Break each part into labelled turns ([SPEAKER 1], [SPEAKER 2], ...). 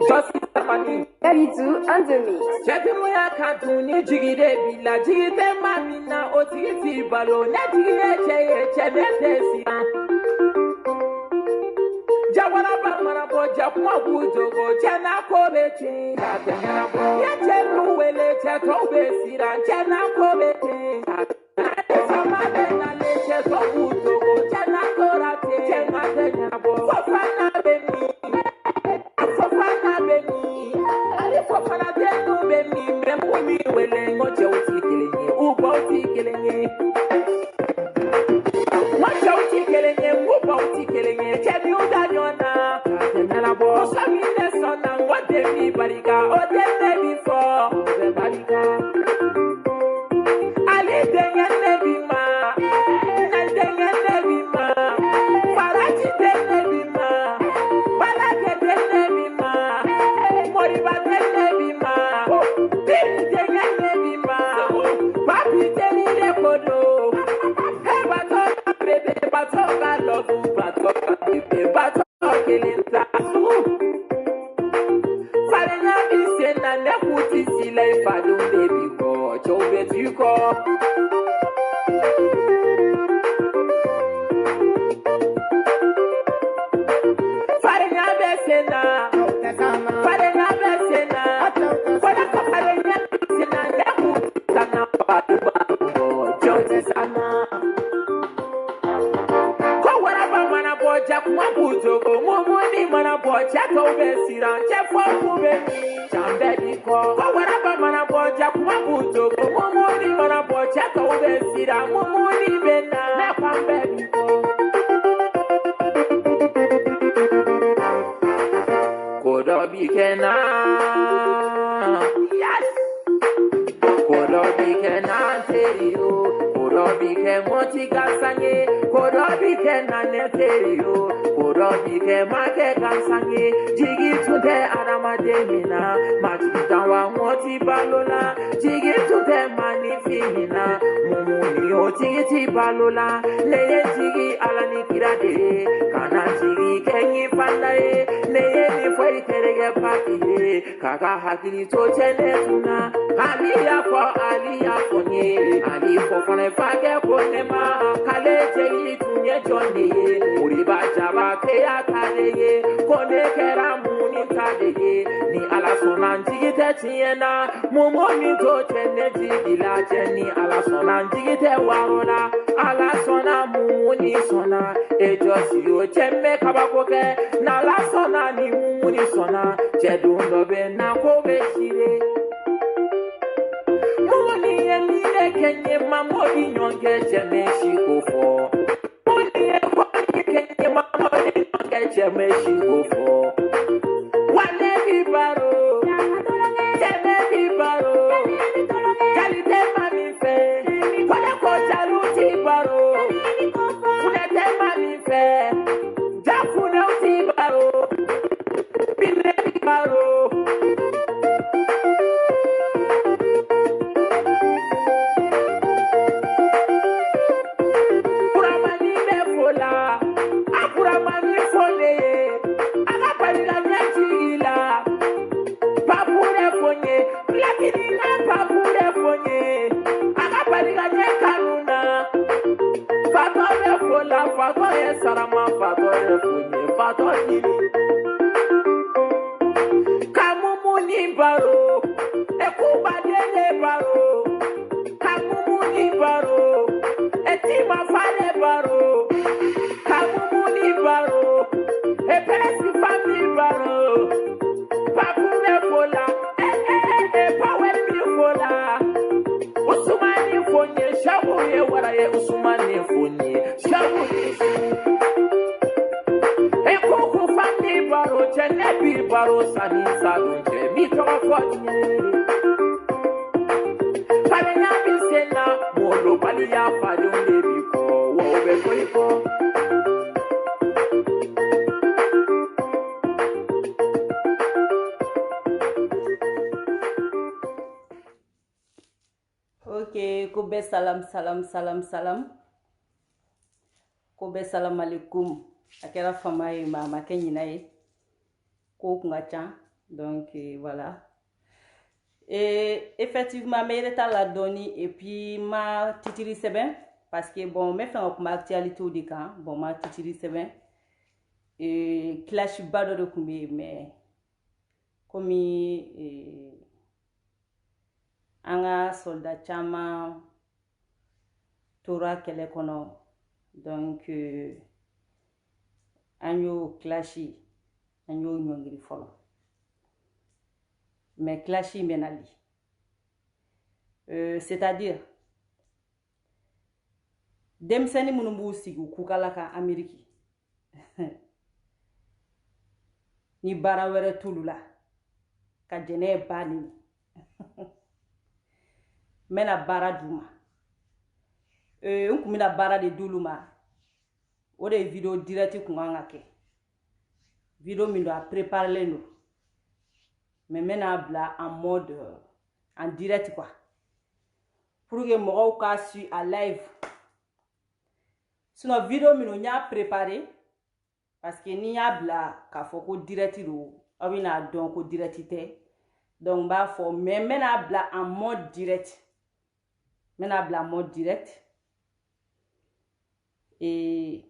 [SPEAKER 1] Just money.
[SPEAKER 2] Davidu and the mix.
[SPEAKER 1] Chetemoya katuni jigide bila jigide mamina otiti balo na jigide cheye chebete Jawara bamara boja kwa bujogo chena kobeti ya chenu wele cheto besira chena kobeti sama bena leche so bujogo chena korate chena tenya bo fofana beni ali fofana tenu beni memumi wele ngoje utikilenye ubo utikilenye Macha utikilenye ubo utikilenye chemi udanyona tenala bo samine sona ngode mi barika ode before barika ali denye nebima na denye nebima faraji denye nebima balage denye nebima moriba denye nebima bibi denye nebima papi denye nekodo hey batoka bebe batoka love batoka bebe batoka kelinta farenya bisena nekuti sila ifadun baby ko chobe tuko farenya besena farenya besena fara ko farenya besena nekuti sana padu chobe sana ko wara ba mana boja kuma bujogo momoni mana boja to besira chefo kubeni chambe ko wara ba mana boja kuma bujogo momoni mana boja to besira momoni bena na pambe ko kodo bikena yes kodo bikena terio kodo bike motigasanye kodo bikena neterio kodo bike make gansanye jigi tunde adama demina majitawa moti balola jigi tunde manifimina mumuni otiti balola neye jigi alani kirade kana jigi kenyi fandaye neye ni foi terege pakire kaka hakili to chenetuna aliya for nye ali for fane fage ponema kale jegi tunye jonne uriba jaba ke akale kone kera muni tade ni ala sona njigite tiena mumoni to chene jigila cheni ala sona njigite warola ala sona mumuni sona ejosi yo chemme kabakoke na ala sona ni mumuni sona chedundo be na kobe shire mumuni emile kenye mamodi nyonge cheme shikofo mumuni kenye mamodi nyonge cheme shikofo wane bibaro cheme bibaro kalite mamife kone koja luti baro funete mamife jafune uti baro bile bibaro kuramani befola akuramani fone akapalila nyachila papure fonye platinina papure fonye akapalila nyekanuna fatore fola fatore sarama fatore fonye fatore kamumuni baro ekubadele baro kamumuni baro etima fale baro kamumuni baro epesi fami baro papure fola power mi fola usumani fonye shabu ye waraye usumani fonye shabu ekoko fami baro chenebi baro sani sadunje mi to fonye palenya bisena molo palia fadunde biko wo be koiko
[SPEAKER 3] Ok, kobe salam salam salam salam. Kobe salam alaikum. Akela fama e mama kenyina e. ko kun ka ca donc voilà. Et effectivement mais il la doni et puis ma titiri seben parce que bon me fait ma actualité de kan bon ma titiri seben et clash bado de kumbi mais comme anga soldat chama tora kele kono donc anyo clashi anyo nyongiri folo mais clashi menali c'est-à-dire demseni munumbu sigu kukala ka Ameriki ni bara wɛrɛ tulu la ka jɛnɛ bani mena bara duma nkumina bara de dulu ma o de video direct kun kan ka kɛ video min do a préparé no mais mena bla en mode en direct quoi pour que mɔgɔw ka su à live sinon video min on y'a préparé parce que ni y'a bla k'a fɔ ko direct do aw bɛna dɔn ko direct tɛ donc b'a fɔ mais mena bla en mode direct mena bla en mode direct et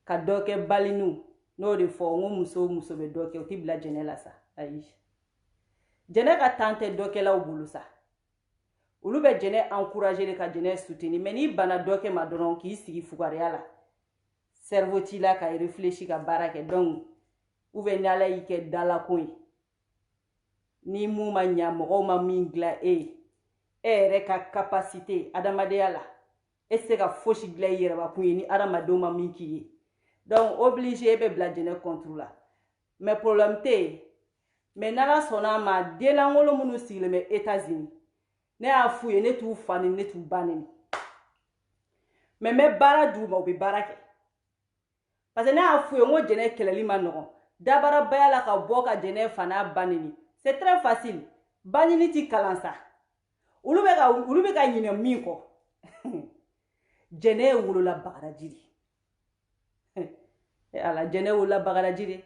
[SPEAKER 3] ka dɔ kɛ balinu n'o de fɔ n ko muso bɛ dɔ kɛ o ti bila jɛnɛ la sa ayi jɛnɛ ka temps tɛ dɔ kɛlaw bolo sa olu bɛ jɛnɛ encourager de ka jɛnɛ soutenir mais ni bana dɔ kɛ ma dɔrɔn k'i sigi fugariya la cerveau t'i la ka réfléchir ka baara kɛ donc ou bien ni ala y'i kɛ dalako ye ni mun ma ɲa mɔgɔw ma min dilan e yɛrɛ ka capacité adamadenya la e se ka fosi dilan i yɛrɛbakun ye ni adamadenw ma min k'i ye donc obligé e bɛ bila jɛnɛ contre la mais problème tɛ yen mais n'ala sɔnna ma denlankolon minnu sigilen bɛ États-Unis ne y'a f'u ye ne t'u fa ni ne t'u ba neni mais n bɛ baara d'u ma u bɛ baara kɛ parce que ne y'a f'u ye n ko jɛnɛ kɛlɛli ma nɔgɔn dabarabaya la ka bɔ ka jɛnɛ fa n'a ba neni c'est très facile ba ɲini ti kalan sa olu bɛ ka ɲinɛ min kɔ jɛnɛ ye wolola Bagadaji de ala jɛnɛ wolola Bagadaji de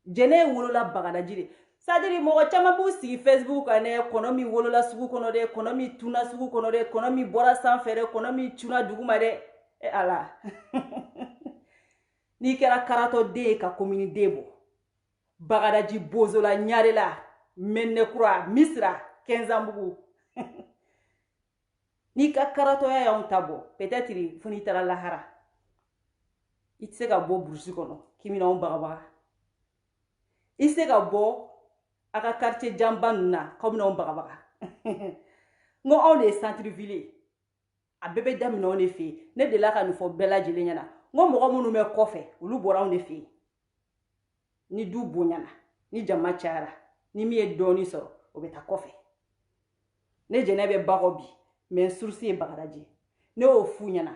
[SPEAKER 3] jɛnɛ ye wolola Bagadaji de c'est-à-dire mɔgɔ caman b'u sigi Facebook kan dɛ kɔnɔ min wolola sugu kɔnɔ dɛ kɔnɔ min tuna sugu kɔnɔ dɛ kɔnɔ min bɔra sanfɛ dɛ kɔnɔ min tuna duguma dɛ ala n'i kɛra karatɔ den ye ka komini den bɔ Bagadaji bozola ɲarela Mɛnɛkura Misira Kɛnzanbugu n'i ka karatɔya y'anw ta bɔ peut-être fo n'i taara lahara i tɛ se ka bɔ burusi kɔnɔ k'i bɛna anw bagabaga i tɛ se ka bɔ a ka quartier janba ninnu na k'aw bɛna anw bagabaga n ko anw de ye centre-ville ye a bɛɛ bɛ daminɛ anw de fɛ yen ne delila ka nin fɔ bɛɛ lajɛlen ɲɛna n ko mɔgɔ minnu bɛ kɔfɛ olu bɔra anw de fɛ yen ni du bonyana ni jama cayara ni min ye dɔɔnin sɔrɔ o bɛ taa kɔfɛ ne jɛnɛ bɛ bakɔ bi mais source ye Bagadaji ne y'o f'u ɲɛna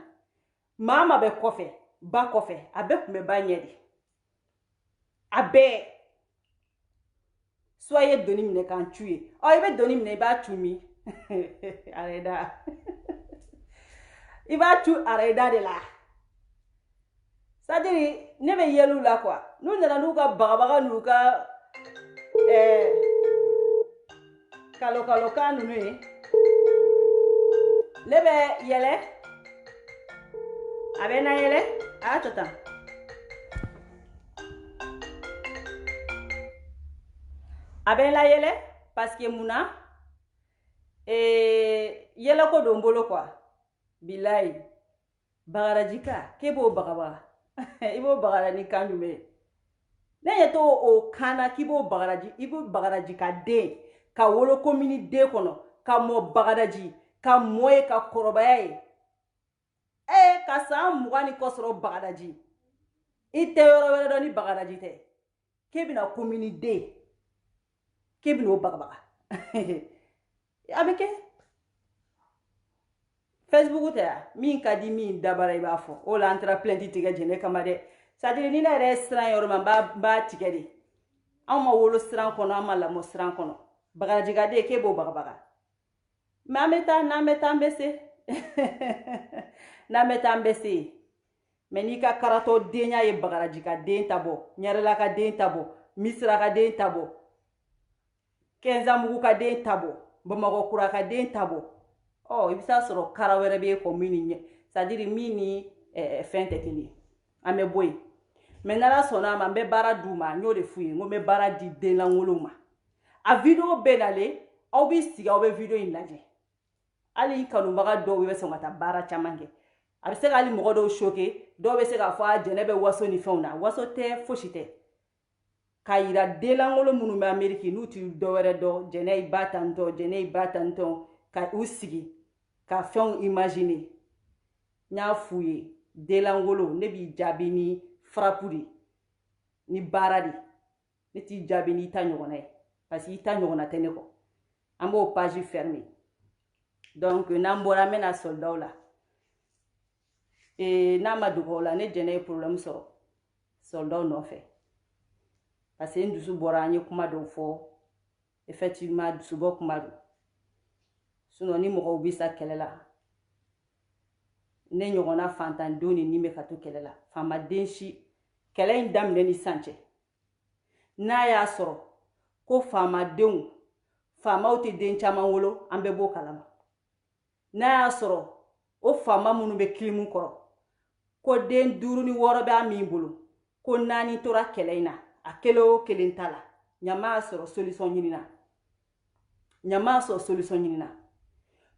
[SPEAKER 3] maa ma bɛ kɔfɛ ba kɔfɛ a bɛɛ tun bɛ ba ɲɛ de a bɛɛ soit i ye doni minɛ k'an cu ye i bɛ doni minɛ i b'a cu min arɛda i b'a cu arɛda de la c'est-à-dire ne bɛ yɛl'u la quoi n'u nana n'u ka bagabaga n'u ka kalokalokan ninnu ye ne bɛ yɛlɛ a bɛ na yɛlɛ a y'a to tan a bɛ la yɛlɛ parce que mun na yɛlɛko don n bolo quoi bilayi Bagadaji ka k'e b'o bagabaga i b'o bagara ni kan jumɛn ye ne ɲɛ t'o o kan na k'i b'o Bagadaji i b'o Bagadaji ka den ka wolo komini den kɔnɔ ka mɔ Bagadaji ka mɔ ye ka kɔrɔbaya ye ka san 20 ni kɔ sɔrɔ Bagadaji i tɛ yɔrɔ wɛrɛ dɔn ni Bagadaji tɛ k'e bɛna komini den k'e bɛna o bagabaga a bɛ kɛ Facebook tɛ ya min ka di min dabara i b'a fɔ o la an taara plainte tigɛ jɛnɛ kama dɛ c'est-à-dire ni ne yɛrɛ ye siran yɔrɔ ma n b'a tigɛ de anw ma wolo siran kɔnɔ an ma lamɔ siran kɔnɔ Bagadaji ka den k'e b'o bagabaga mais an bɛ taa n'an bɛ taa an bɛ se n'an bɛ taa an bɛ se mais n'i ka karato denya ye bagaraji ka den tabo nyarela ka den tabo misra ka den tabo kenzamugu ka den tabo Bamakɔ kura ka den tabo i bɛ taa sɔrɔ kara wɛrɛ bɛ ko min ni c'est-à-dire min ni fɛn tɛ kelen an bɛ bɔ yen mais n'ala sɔnna a ma n bɛ baara d'u ma n y'o de f'u ye n ko n bɛ baara di denlankolonw ma a video bɛɛ nalen aw bɛ sigi aw bɛ video in lajɛ hali kanubaga dɔw bɛ sɔn ka taa baara caman kɛ a bɛ se ka hali mɔgɔ dɔw choquer dɔw bɛ se k'a fɔ a Jɛnɛ bɛ waso ni fɛnw na waso tɛ fosi tɛ k'a yira denlankolon minnu bɛ Amérique n'u ti dɔwɛrɛ dɔn Jɛnɛ i ba tantɔ Jɛnɛ i ba tantɔ ka u sigi ka fɛnw imaginer n y'a f'u ye denlankolon ne b'i jaabi ni frappe de ni baara de ne t'i jaabi ni ta ɲɔgɔnna ye parce que i ta ɲɔgɔnna tɛ ne kɔ an b'o page fermer donc n'an bɔra an bɛna soldaw la n'a ma dogo o la ne Jɛnɛ ye problème sɔrɔ soldaw nɔfɛ parce que n dusu bɔra an ye kuma dɔw fɔ effectivement dusubɔ kuma don sinon ni mɔgɔw bɛ sa kɛlɛ la ne ɲɔgɔnna fantandenw ni bɛ ka to kɛlɛ la faamaden si kɛlɛ in daminɛ ni sisan cɛ n'a y'a sɔrɔ ko faamadenw faamaw tɛ den caman wolo an bɛɛ b'o kalama n'a y'a sɔrɔ o faama minnu bɛ kilimu kɔrɔ ko den 5 ni 6 bɛ min bolo ko 4 tora kɛlɛ in na a kelen o kelen ta la ɲama y'a sɔrɔ solution ɲinina ɲama y'a sɔrɔ solution ɲinina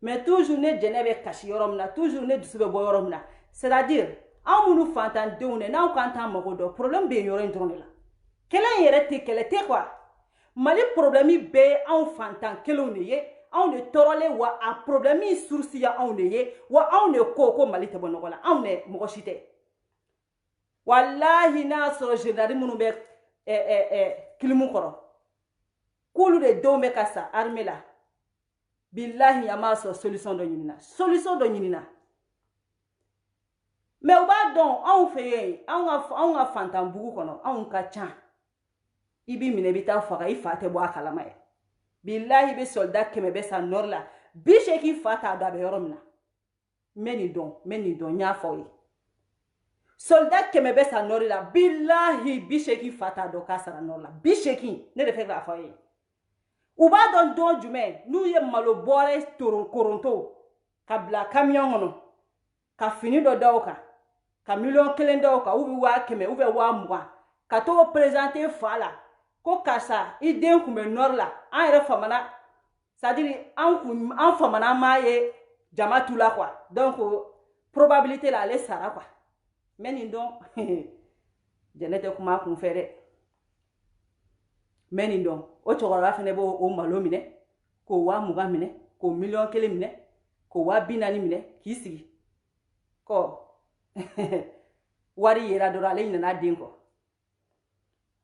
[SPEAKER 3] mais toujours ne Jɛnɛ bɛ kasi yɔrɔ min na toujours ne dusu bɛ bɔ yɔrɔ min na c'est-à-dire anw minnu fantandenw de n'anw k'an t'an mago dɔn problème bɛ yen yɔrɔ in dɔrɔn de la kɛlɛ in yɛrɛ tɛ kɛlɛ tɛ quoi Mali problème bɛɛ ye anw fantan kelenw de ye anw de tɔɔrɔlen wa a problème source ye anw de ye wa anw de ko Mali tɛ bɔ nɔgɔ la anw de mɔgɔ si tɛ wallahi n'a sɔrɔ général minnu bɛ kilimu kɔrɔ k'olu de denw bɛ ka sa armée la billahi a ma sɔrɔ solution dɔ ɲinina mais u b'a dɔn anw fɛ yen anw ka fantanbugu kɔnɔ anw ka ca i b'i minɛ i bɛ taa faga i fa tɛ bɔ a kalama ye billahi i bɛ soldat 100 bɛ sa nord la 80 fa t'a dɔn a bɛ yɔrɔ min na n bɛ nin dɔn n y'a fɔ aw ye soldat 100 bɛ sa nord la billahi 80 fa t'a dɔn k'a sara nord la 80 ne de fɛ k'a fɔ aw ye u b'a dɔn don jumɛn n'u ye malo bɔrɛ koronto ka bila camion kɔnɔ ka fini dɔ da o kan ka 1,000,000 da o kan ou bien 100 ou bien 20,000 ka t'o présenter fa la ko karisa i den kun bɛ nord la an yɛrɛ famana c'est-à-dire an famana an m'a ye jama tu la quoi donc probabilité la ale sara quoi mais nin dɔn Jɛnɛ tɛ kuma a kun fɛ dɛ mais nin dɔn o cɛkɔrɔba fana b'o malo minɛ k'o 20,000 minɛ k'o 1,000,000 minɛ k'o 40,000 minɛ k'i sigi kɔ wari yera dɔrɔn ale ɲinɛna den kɔ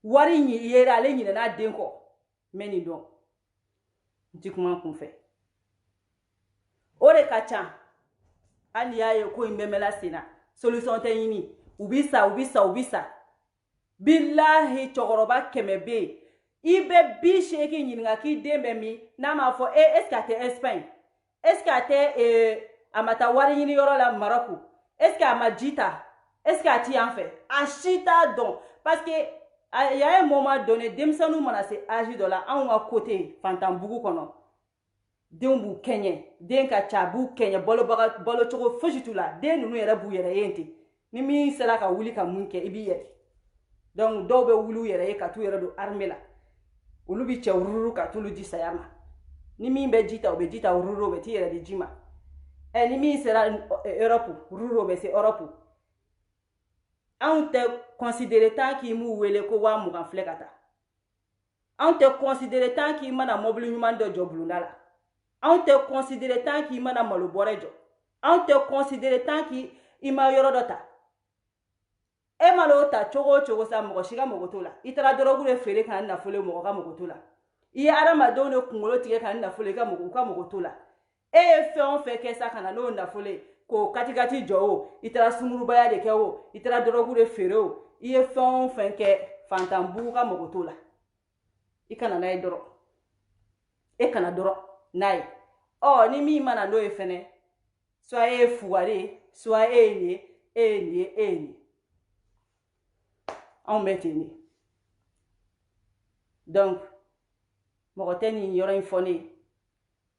[SPEAKER 3] wari yera ale ɲinɛna den kɔ mais nin dɔn n ti kuma kun fɛ o de ka ca hali y'a ye ko in bɛ mɛla sen na solution tɛ ɲini u bi sa billahi cɛkɔrɔba 100 bɛ yen i bɛ 80 ɲininka k'i den bɛ min n'a m'a fɔ est-ce que a tɛ Espagne est-ce que a tɛ a ma taa wari ɲini yɔrɔ la Maroc est-ce que a ma ji ta est-ce que a ti yan fɛ a si t'a dɔn parce que il y a un moment donné denmisɛnninw mana se âge dɔ la anw ka côté fantanbugu kɔnɔ denw b'u kɛɲɛ den ka ca b'u kɛɲɛ balo cogo fosi t'u la den ninnu yɛrɛ b'u yɛrɛ ye ten ni min sera ka wuli ka mun kɛ i b'i yɛrɛ donc dɔw bɛ wuli u yɛrɛ ye ka t'u yɛrɛ don armée la olu bi cɛ ururu ka t'olu di saya ma ni min bɛ ji ta o bɛ ji ta ururu o bɛ t'i yɛrɛ di ji ma ni min sera Europe ururu o bɛ se Europe anw tɛ considérer tant k'i m'u wele ko 20,000 filɛ ka taa anw tɛ considérer tant k'i mana mobili ɲuman dɔ jɔ bulonda la anw tɛ considérer tant k'i mana malo bɔrɛ jɔ anw tɛ considérer tant k'i ma yɔrɔ dɔ ta e malo ta cogo o cogo sa mɔgɔ si ka mago t'o la i taara dɔrɔgu de feere ka nafolo ye mɔgɔ ka mago t'o la i ye adamadenw de kunkolo tigɛ ka nafolo ye u ka mago t'o la e ye fɛn o fɛn kɛ sa ka na n'o nafolo ye k'o katikati jɔ o i taara sungurubaya de kɛ o i taara dɔrɔgu de feere o i ye fɛn o fɛn kɛ fantanbugu ka mago t'o la i kana n'a ye dɔrɔn e kana dɔrɔn n'a ye ni min mana n'o ye fɛnɛ soit e ye fugari ye soit e ye nin ye anw bɛ ten de donc mɔgɔ tɛ nin yɔrɔ in fɔ ne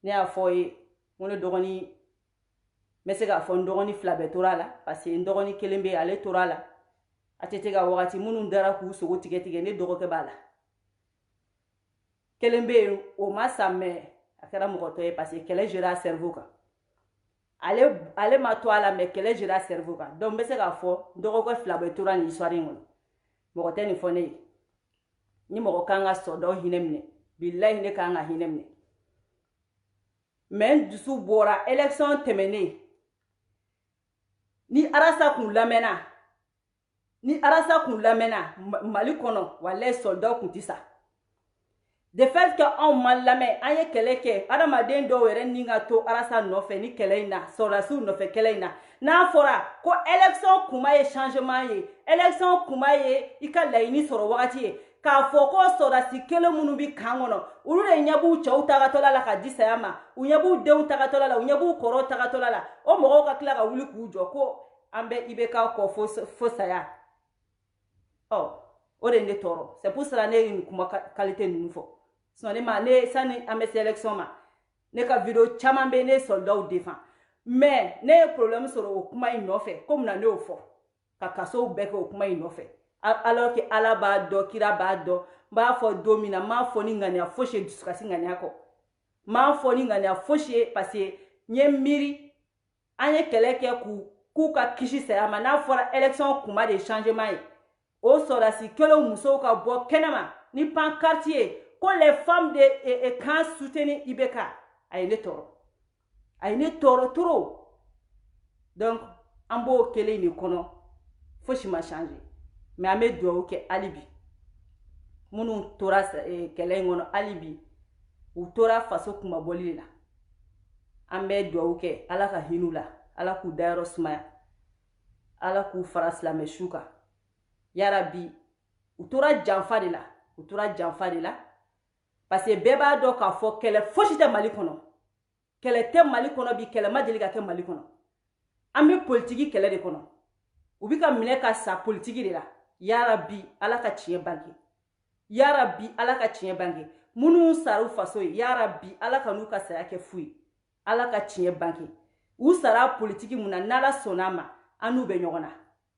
[SPEAKER 3] y'a fɔ ye ko ne dɔgɔnin n bɛ se k'a fɔ n dɔgɔnin 2 bɛɛ tora la parce que n dɔgɔnin 1 bɛ ale tora la a tɛ ka wagati minnu dara k'u sogo tigɛ ne dɔgɔkɛ b'a la 1 bɛ yen o ma sa mɛ a kɛra mɔgɔ tɔ ye parce que kɛlɛ jera a cerveau kan ale ma to a la mɛ kɛlɛ jera a cerveau kan donc n bɛ se k'a fɔ n dɔgɔkɛ 2 bɛɛ tora nin histoire in kɔnɔ mɔgɔ tɛ nin fɔ ne ye ni mɔgɔ kan ka sɔrɔdaw hinɛ minɛ bilahi ne kan ka hinɛ minɛ mais n dusu bɔra élection tɛmɛnen ni arasa kun lamɛnna mali kɔnɔ walahi sɔrɔdaw kun tɛ sa de fait que anw ma lamɛn an ye kɛlɛ kɛ adamaden dɔw yɛrɛ ni ka to arasa nɔfɛ ni kɛlɛ in na sɔrɔdasiw nɔfɛ kɛlɛ in na n'a fɔra ko élection kuma ye changement ye élection kuma ye i ka laɲini sɔrɔ wagati ye k'a fɔ ko sɔrɔdasi 1 minnu bi kan kɔnɔ olu de ɲɛ b'u cɛw tagatɔla la ka di saya ma u ɲɛ b'u denw tagatɔla la u ɲɛ b'u kɔrɔw tagatɔla la o mɔgɔw ka tila ka wuli k'u jɔ ko an bɛ IBK kɔ fo saya o de ne tɔɔrɔ c'est pour cela ne ye nin kuma qualité ninnu fɔ sinon ne sani an bɛ se élection ma ne ka vidéo caman bɛ ne soldaw défend mais ne ye problème sɔrɔ o kuma in nɔfɛ ko mun na ne y'o fɔ ka kasow bɛɛ kɛ o kuma in nɔfɛ alors que ala b'a dɔn kira b'a dɔn n b'a fɔ don min na n m'a fɔ ni ŋaniya fosi ye dusukasi ŋaniya kɔ n m'a fɔ ni ŋaniya fosi ye parce que n ye miiri an ye kɛlɛ kɛ k'u ka kisi saya ma n'a fɔra élection kuma de changement ye o sɔrɔdasi 1 musow ka bɔ kɛnɛma ni pancarte ye ko les femmes de camp soutenir IBK a ye ne tɔɔrɔ trop donc an b'o kelen de kɔnɔ fosi ma changer mais an bɛ dugawu kɛ hali bi minnu tora kɛlɛ in kɔnɔ hali bi u tora faso kumabɔli de la an bɛ dugawu kɛ ala ka hin'u la ala k'u dayɔrɔ sumaya ala k'u fara silamɛ su kan yarabi u tora janfa de la parce que bɛɛ b'a dɔn k'a fɔ kɛlɛ fosi tɛ mali kɔnɔ kɛlɛ tɛ mali kɔnɔ bi kɛlɛ ma deli ka kɛ mali kɔnɔ an bɛ politiki kɛlɛ de kɔnɔ u bi ka minɛ ka sa politiki de la yarabi ala ka tiɲɛ bange minnu sara u faso ye yarabi ala ka n'u ka saya kɛ fu ye ala ka tiɲɛ bange u sara politiki mun na n'ala sɔnna ma an n'u bɛ ɲɔgɔn na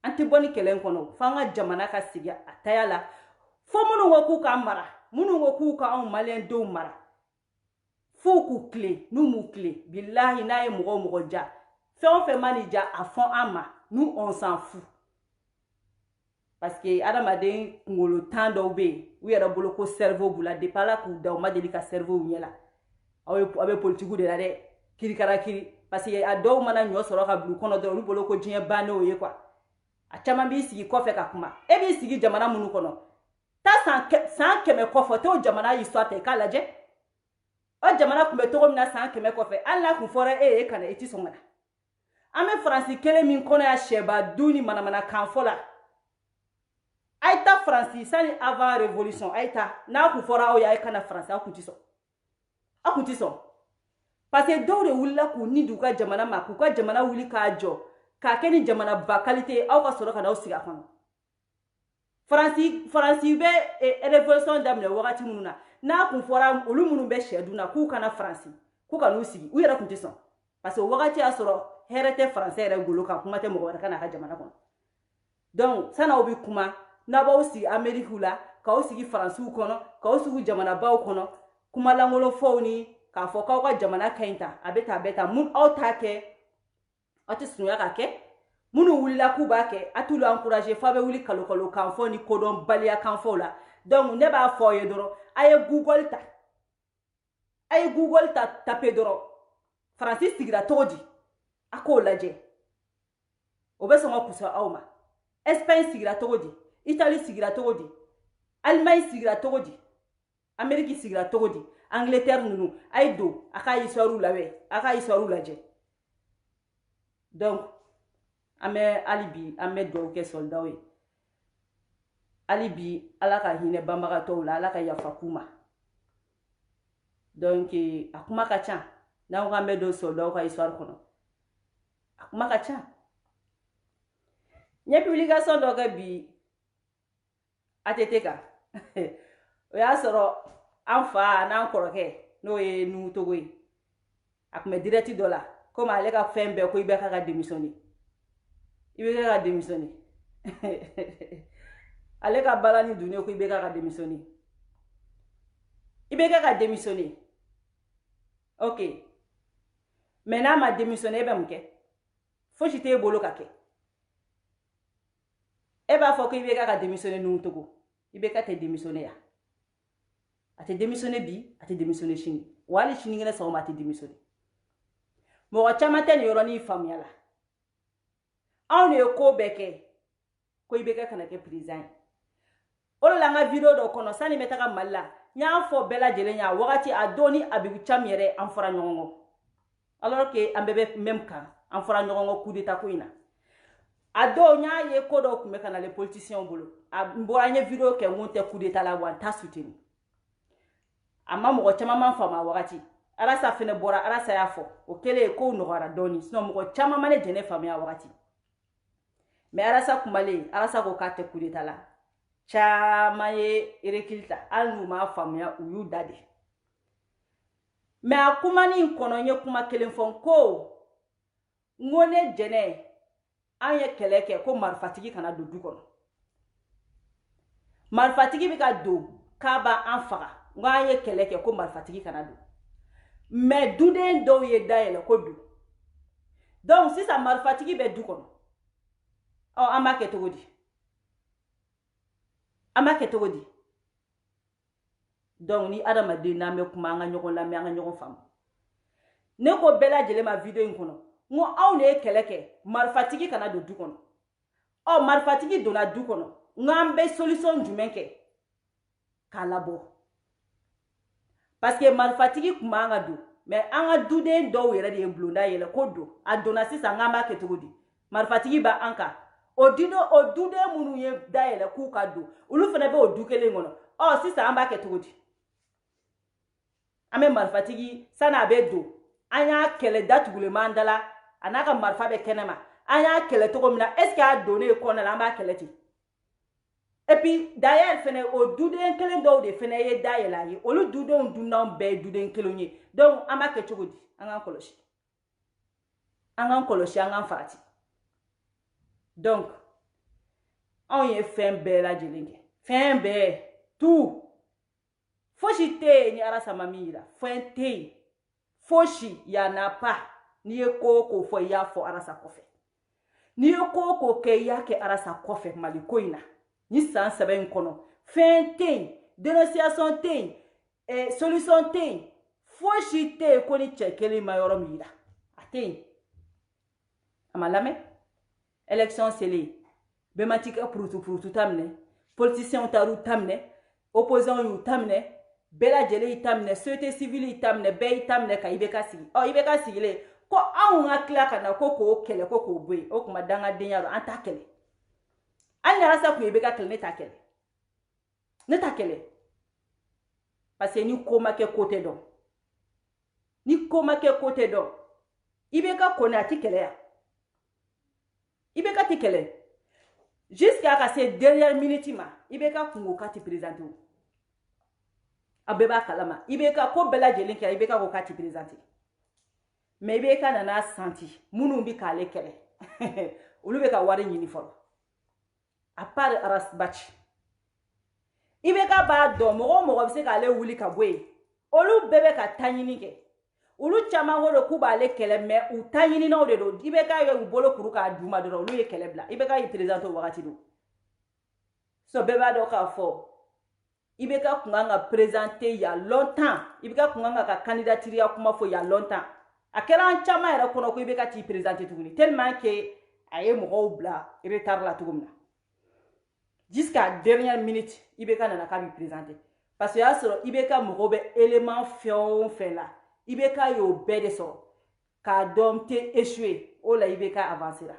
[SPEAKER 3] an tɛ bɔ ni kɛlɛ in kɔnɔ f'an ka jamana ka sigi a taya la fo minnu ko k'u k'an mara minnu ko k'u ka anw maliyɛn denw mara f'u k'u tilen n'u m'u tilen bilahi n'a ye mɔgɔ o mɔgɔ ja fɛn o fɛn ma ni ja a fɔ an ma nous on s'en fout parce que adamaden kunkolo tan dɔw bɛ yen u yɛrɛ bolo ko cerveau b'u la depuis ala k'u da u ma deli ka cerveau ɲɛ la aw bɛ politikiw de la dɛ kirikarakiri parce que a dɔw mana ɲɔ sɔrɔ ka bila u kɔnɔ dɔrɔn olu bolo ko diɲɛ bannen o ye quoi a caman b'i sigi kɔfɛ ka kuma e b'i sigi jamana minnu kɔnɔ taa san 100 kɔfɛ t'o jamana histoire ta i k'a lajɛ o jamana tun bɛ cogo min na san 100 kɔfɛ hali n'a kun fɔra e ye ka na i ti sɔn ka na an bɛ faransi 1 min kɔnɔ ya sɛba du ni manamana kan fɔ la a ye taa faransi sani avant révolution a ye taa n'a kun fɔra aw ye a ye ka na faransi aw kun ti sɔn parce que dɔw de wulila k'u ni d'u ka jamana ma k'u ka jamana wuli k'a jɔ k'a kɛ ni jamana ba qualité aw ka sɔrɔ ka n'aw sigi a kɔnɔ faransi bɛ révolution daminɛ wagati minnu na n'a kun fɔra olu minnu bɛ sɛ dun na k'u kana faransi k'u ka n'u sigi u yɛrɛ kun ti sɔn parce que wagati y'a sɔrɔ hɛrɛ tɛ faransɛ yɛrɛ golo kan kuma tɛ mɔgɔ wɛrɛ ka n'a ka jamana kɔnɔ donc san'aw bi kuma n'a b'aw sigi amerikiw la k'aw sigi faransiw kɔnɔ k'aw sigi jamanabaw kɔnɔ kuma lankolon fɔw ni k'a fɔ k'aw ka jamana ka ɲi ta a bɛ ta mun aw t'a kɛ aw tɛ sunuya ka kɛ minnu wulila k'u b'a kɛ a t'ulu encourager f'a bɛ wuli kalo kan fɔ ni kodɔn baliya kan fɔw la donc ne b'a fɔ aw ye dɔrɔn a ye google ta taper dɔrɔn faransi sigira cogo di a k'o lajɛ o bɛ sɔn ka kusa aw ma Espagne sigira cogo di Italie sigira cogo di Allemagne sigira cogo di Amérique sigira cogo di Angleterre ninnu a ye don a ka histoire lajɛ donc an bɛ hali bi an bɛ dugawu kɛ soldaw ye hali bi ala ka hinɛ banbagatɔw la ala ka yafa k'u ma donc a kuma ka ca n'aw k'an bɛ don soldaw ka histoire kɔnɔ a kuma ka ca n ye publication dɔ kɛ bi ateteka o y'a sɔrɔ an fa n'an kɔrɔkɛ n'o ye Nuhu Togo ye a kun bɛ direct dɔ la komi ale ka fɛn bɛɛ ko IBK ka démissionner IBK ka démissionner ale ka balani dunne ko IBK ka démissionner IBK ka démissionner ok mais n'a ma démissionner e bɛ mun kɛ fosi t'e bolo ka kɛ e b'a fɔ ko IBK ka démissionner Nuhu Togo IBK tɛ démissionner ya a tɛ démissionner bi a tɛ démissionner sini wa hali sinikɛnɛ sɔgɔma a tɛ démissionner mɔgɔ caman tɛ nin yɔrɔnin faamuya la anw de ye ko bɛɛ kɛ ko IBK kana kɛ président ye o de la an ka video dɔ kɔnɔ sani bɛ taga Mali la n y'a fɔ bɛɛ lajɛlen ɲa wagati a don ni Abibu Cam yɛrɛ an fɔra ɲɔgɔn kɔ alors que an bɛɛ bɛ même kan an fɔra ɲɔgɔn kɔ coup d'état ko in na a don n y'a ye ko dɔw tun bɛ ka na les politiciens bolo n bɔra n ye video kɛ n ko tɛ coup d'état la wa n t'a soutenir a ma mɔgɔ caman man faamu a wagati Arasa fɛnɛ bɔra Arasa y'a fɔ o kɛlen ko nɔgɔyara dɔɔni sinon mɔgɔ caman ma ne jɛnɛ faamuya a wagati mais Arasa kumalen Arasa ko k'a tɛ coup d'état la caman ye recul ta hali n'u ma faamuya u y'u da de mais a kumani in kɔnɔ n ye kuma kelen fɔ ko n ko ne jɛnɛ an ye kɛlɛ kɛ ko marifatigi kana don du kɔnɔ marifatigi bɛ ka don k'a b'an faga n ko an ye kɛlɛ kɛ ko marifatigi kana don mais duden dɔw ye dayɛlɛ ko don donc sisan marifatigi bɛ du kɔnɔ an b'a kɛ cogo di an b'a kɛ cogo di donc ni adamaden n'an bɛ kuma an ka ɲɔgɔn lamɛn an ka ɲɔgɔn faamu ne ko bɛɛ lajɛlen ma video in kɔnɔ n ko anw de ye kɛlɛ kɛ marifatigi kana don du kɔnɔ marifatigi donna du kɔnɔ n ko an bɛ solution jumɛn kɛ k'a labɔ parce que marifatigi kun b'an ka don mais an ka duden dɔw yɛrɛ de ye bulonda yɛlɛ ko don a donna sisan k'an b'a kɛ cogo di marifatigi b'an kan o duden minnu ye dayɛlɛ k'u ka don olu fana bɛ o du kelen kɔnɔ sisan an b'a kɛ cogo di an bɛ marifatigi sani a bɛ don an y'a kɛlɛ datugulen da la a n'a ka marifa bɛ kɛnɛma an y'a kɛlɛ cogo min na est ce que a donnen kɔnɔ la an b'a kɛlɛ ten et puis d'ailleurs fɛnɛ o duden kelen dɔw de fɛnɛ ye dayɛlɛ a ye olu dudenw dunanw bɛɛ ye duden kelen ye donc an b'a kɛ cogo di an k'an kɔlɔsi an k'an farati donc anw ye fɛn bɛɛ lajɛlen kɛ fɛn bɛɛ tout fosi tɛ yen ni Arasa ma min yira fɛn tɛ yen fosi y'en a pas n'i ye ko o ko fɔ i y'a fɔ Arasa kɔfɛ n'i ye ko o ko kɛ i y'a kɛ Arasa kɔfɛ Mali ko in na ni san 3 in kɔnɔ fɛn tɛ yen dénonciation tɛ yen solution tɛ yen fosi tɛ yen ko ni cɛ kelen ma yɔrɔ min yira a tɛ yen a ma lamɛn élection selen bɛɛ ma t'i ka purutu ta minɛ politiciens taar'u ta minɛ opposants y'u ta minɛ bɛɛ lajɛlen y'i ta minɛ société civile y'i ta minɛ bɛɛ y'i ta minɛ ka IBK sigi IBK sigilen ko anw ka tila ka na ko k'o kɛlɛ ko k'o bɔ yen o tuma dangadenya don an t'a kɛlɛ hali ni Arasa kun ye IBK kɛlɛ ne t'a kɛlɛ parce que ni ko ma kɛ ko tɛ dɔn IBK kɔni a ti kɛlɛ ya IBK ti kɛlɛ jusqu'à ka se dernière minute ma IBK kun ko k'a ti présenté o a bɛɛ b'a kalama IBK ko bɛɛ lajɛlen kɛ IBK ko k'a ti présenté mais IBK nana santi minnu bi k'ale kɛlɛ olu bɛ ka wari ɲini fɔlɔ à part Arasbachi IBK b'a dɔn mɔgɔ o mɔgɔ bɛ se k'ale wuli ka bɔ yen olu bɛɛ bɛ ka ta ɲini kɛ olu caman ko de k'u b'ale kɛlɛ mais u ta ɲininaw de don IBK ye u bolo kuru k'a d'u ma dɔrɔn olu ye kɛlɛ bila IBK ye présenté o wagati don so bɛɛ b'a dɔn k'a fɔ IBK kun kan ka présenté il y a longtemps IBK kun kan ka candidature kuma fɔ il y a longtemps a kɛra an caman yɛrɛ kɔnɔ ko IBK t'i présenté tuguni tellement que a ye mɔgɔw bila retard la cogo min na jusqu'à dernière minute IBK nana k'a b'i présenté parce que y'a sɔrɔ IBK mɔgɔw bɛ élément fɛn o fɛn la IBK y'o bɛɛ de sɔrɔ k'a dɔn tɛ échoué o la IBK avancera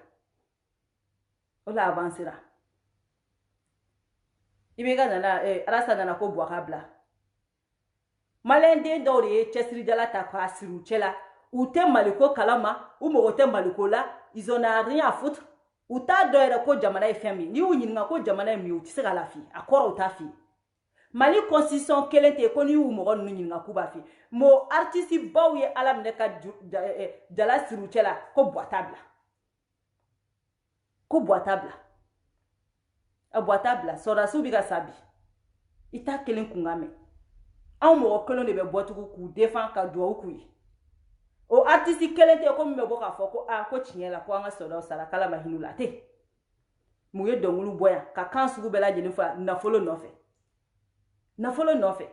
[SPEAKER 3] IBK nana Arasa nana ko Bouaka bila malien den dɔw de ye cɛsirijala ta k'a siri u cɛ la u tɛ Maliko kalama u mɔgɔ tɛ Maliko la ils en ont rien à foutre u t'a dɔ yɛrɛ ko jamana ye fɛn min n'i y'u ɲininka ko jamana ye min ye u tɛ se ka lafi a kɔrɔ u t'a fi Mali constitution kelen tɛ ko n'i y'u mɔgɔ ninnu ɲininka k'u b'a fi mo artiste baw ye ala minɛ ka jala siru cɛ la ko Buwata bila ko Buwata bila a Buwata bila sɔrɔdasiw bɛ ka sa bi i t'a kelen kunkan mɛn anw mɔgɔ kelen de bɛ bɔ tugun k'u défend ka duwawu k'u ye o artiste kelen tɛ ko min bɛ bɔ k'a fɔ ko ko tiɲɛ la ko an ka sɔrɔdaw sara k'ala ma hin'u la a tɛ mun ye dɔnkiliw bɔ yan ka kan sugu bɛɛ lajɛlen fɔ nafolo nɔfɛ nafolo nɔfɛ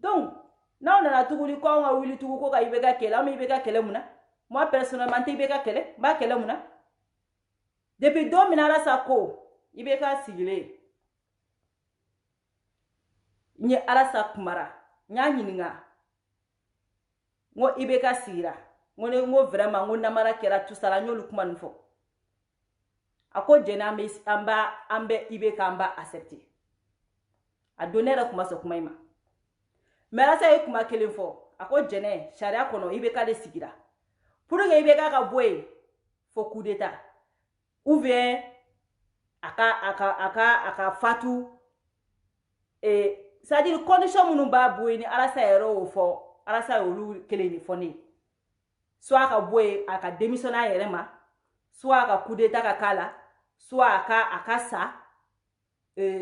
[SPEAKER 3] donc n'aw nana tuguni ko anw ka wuli tugun ko ka IBK kɛlɛ an bɛ IBK kɛlɛ mun na moi personnellement n tɛ IBK kɛlɛ n b'a kɛlɛ mun na depuis don min na Alasa ko IBK sigilen n ye Alasa kumara n y'a ɲininka n ko IBK sigira n ko vraiment n ko namara kɛra tout ça la n y'olu kuma ninnu fɔ a ko jɛnɛ an bɛ IBK an b'a accepter a don ne yɛrɛ kuma sɔn kuma in ma mais Alasa ye kuma kelen fɔ a ko jɛnɛ sariya kɔnɔ IBK de sigira pour que IBK ka bɔ yen fo coup d'état ou bien a ka fatu c'est-à-dire condition minnu b'a bɔ yen ni Alasa yɛrɛ y'o fɔ Alasa y'olu kelen de fɔ ne ye soit a ka bɔ yen a ka démissionner a yɛrɛ ma soit a ka coup d'état ka k'a la soit a ka sa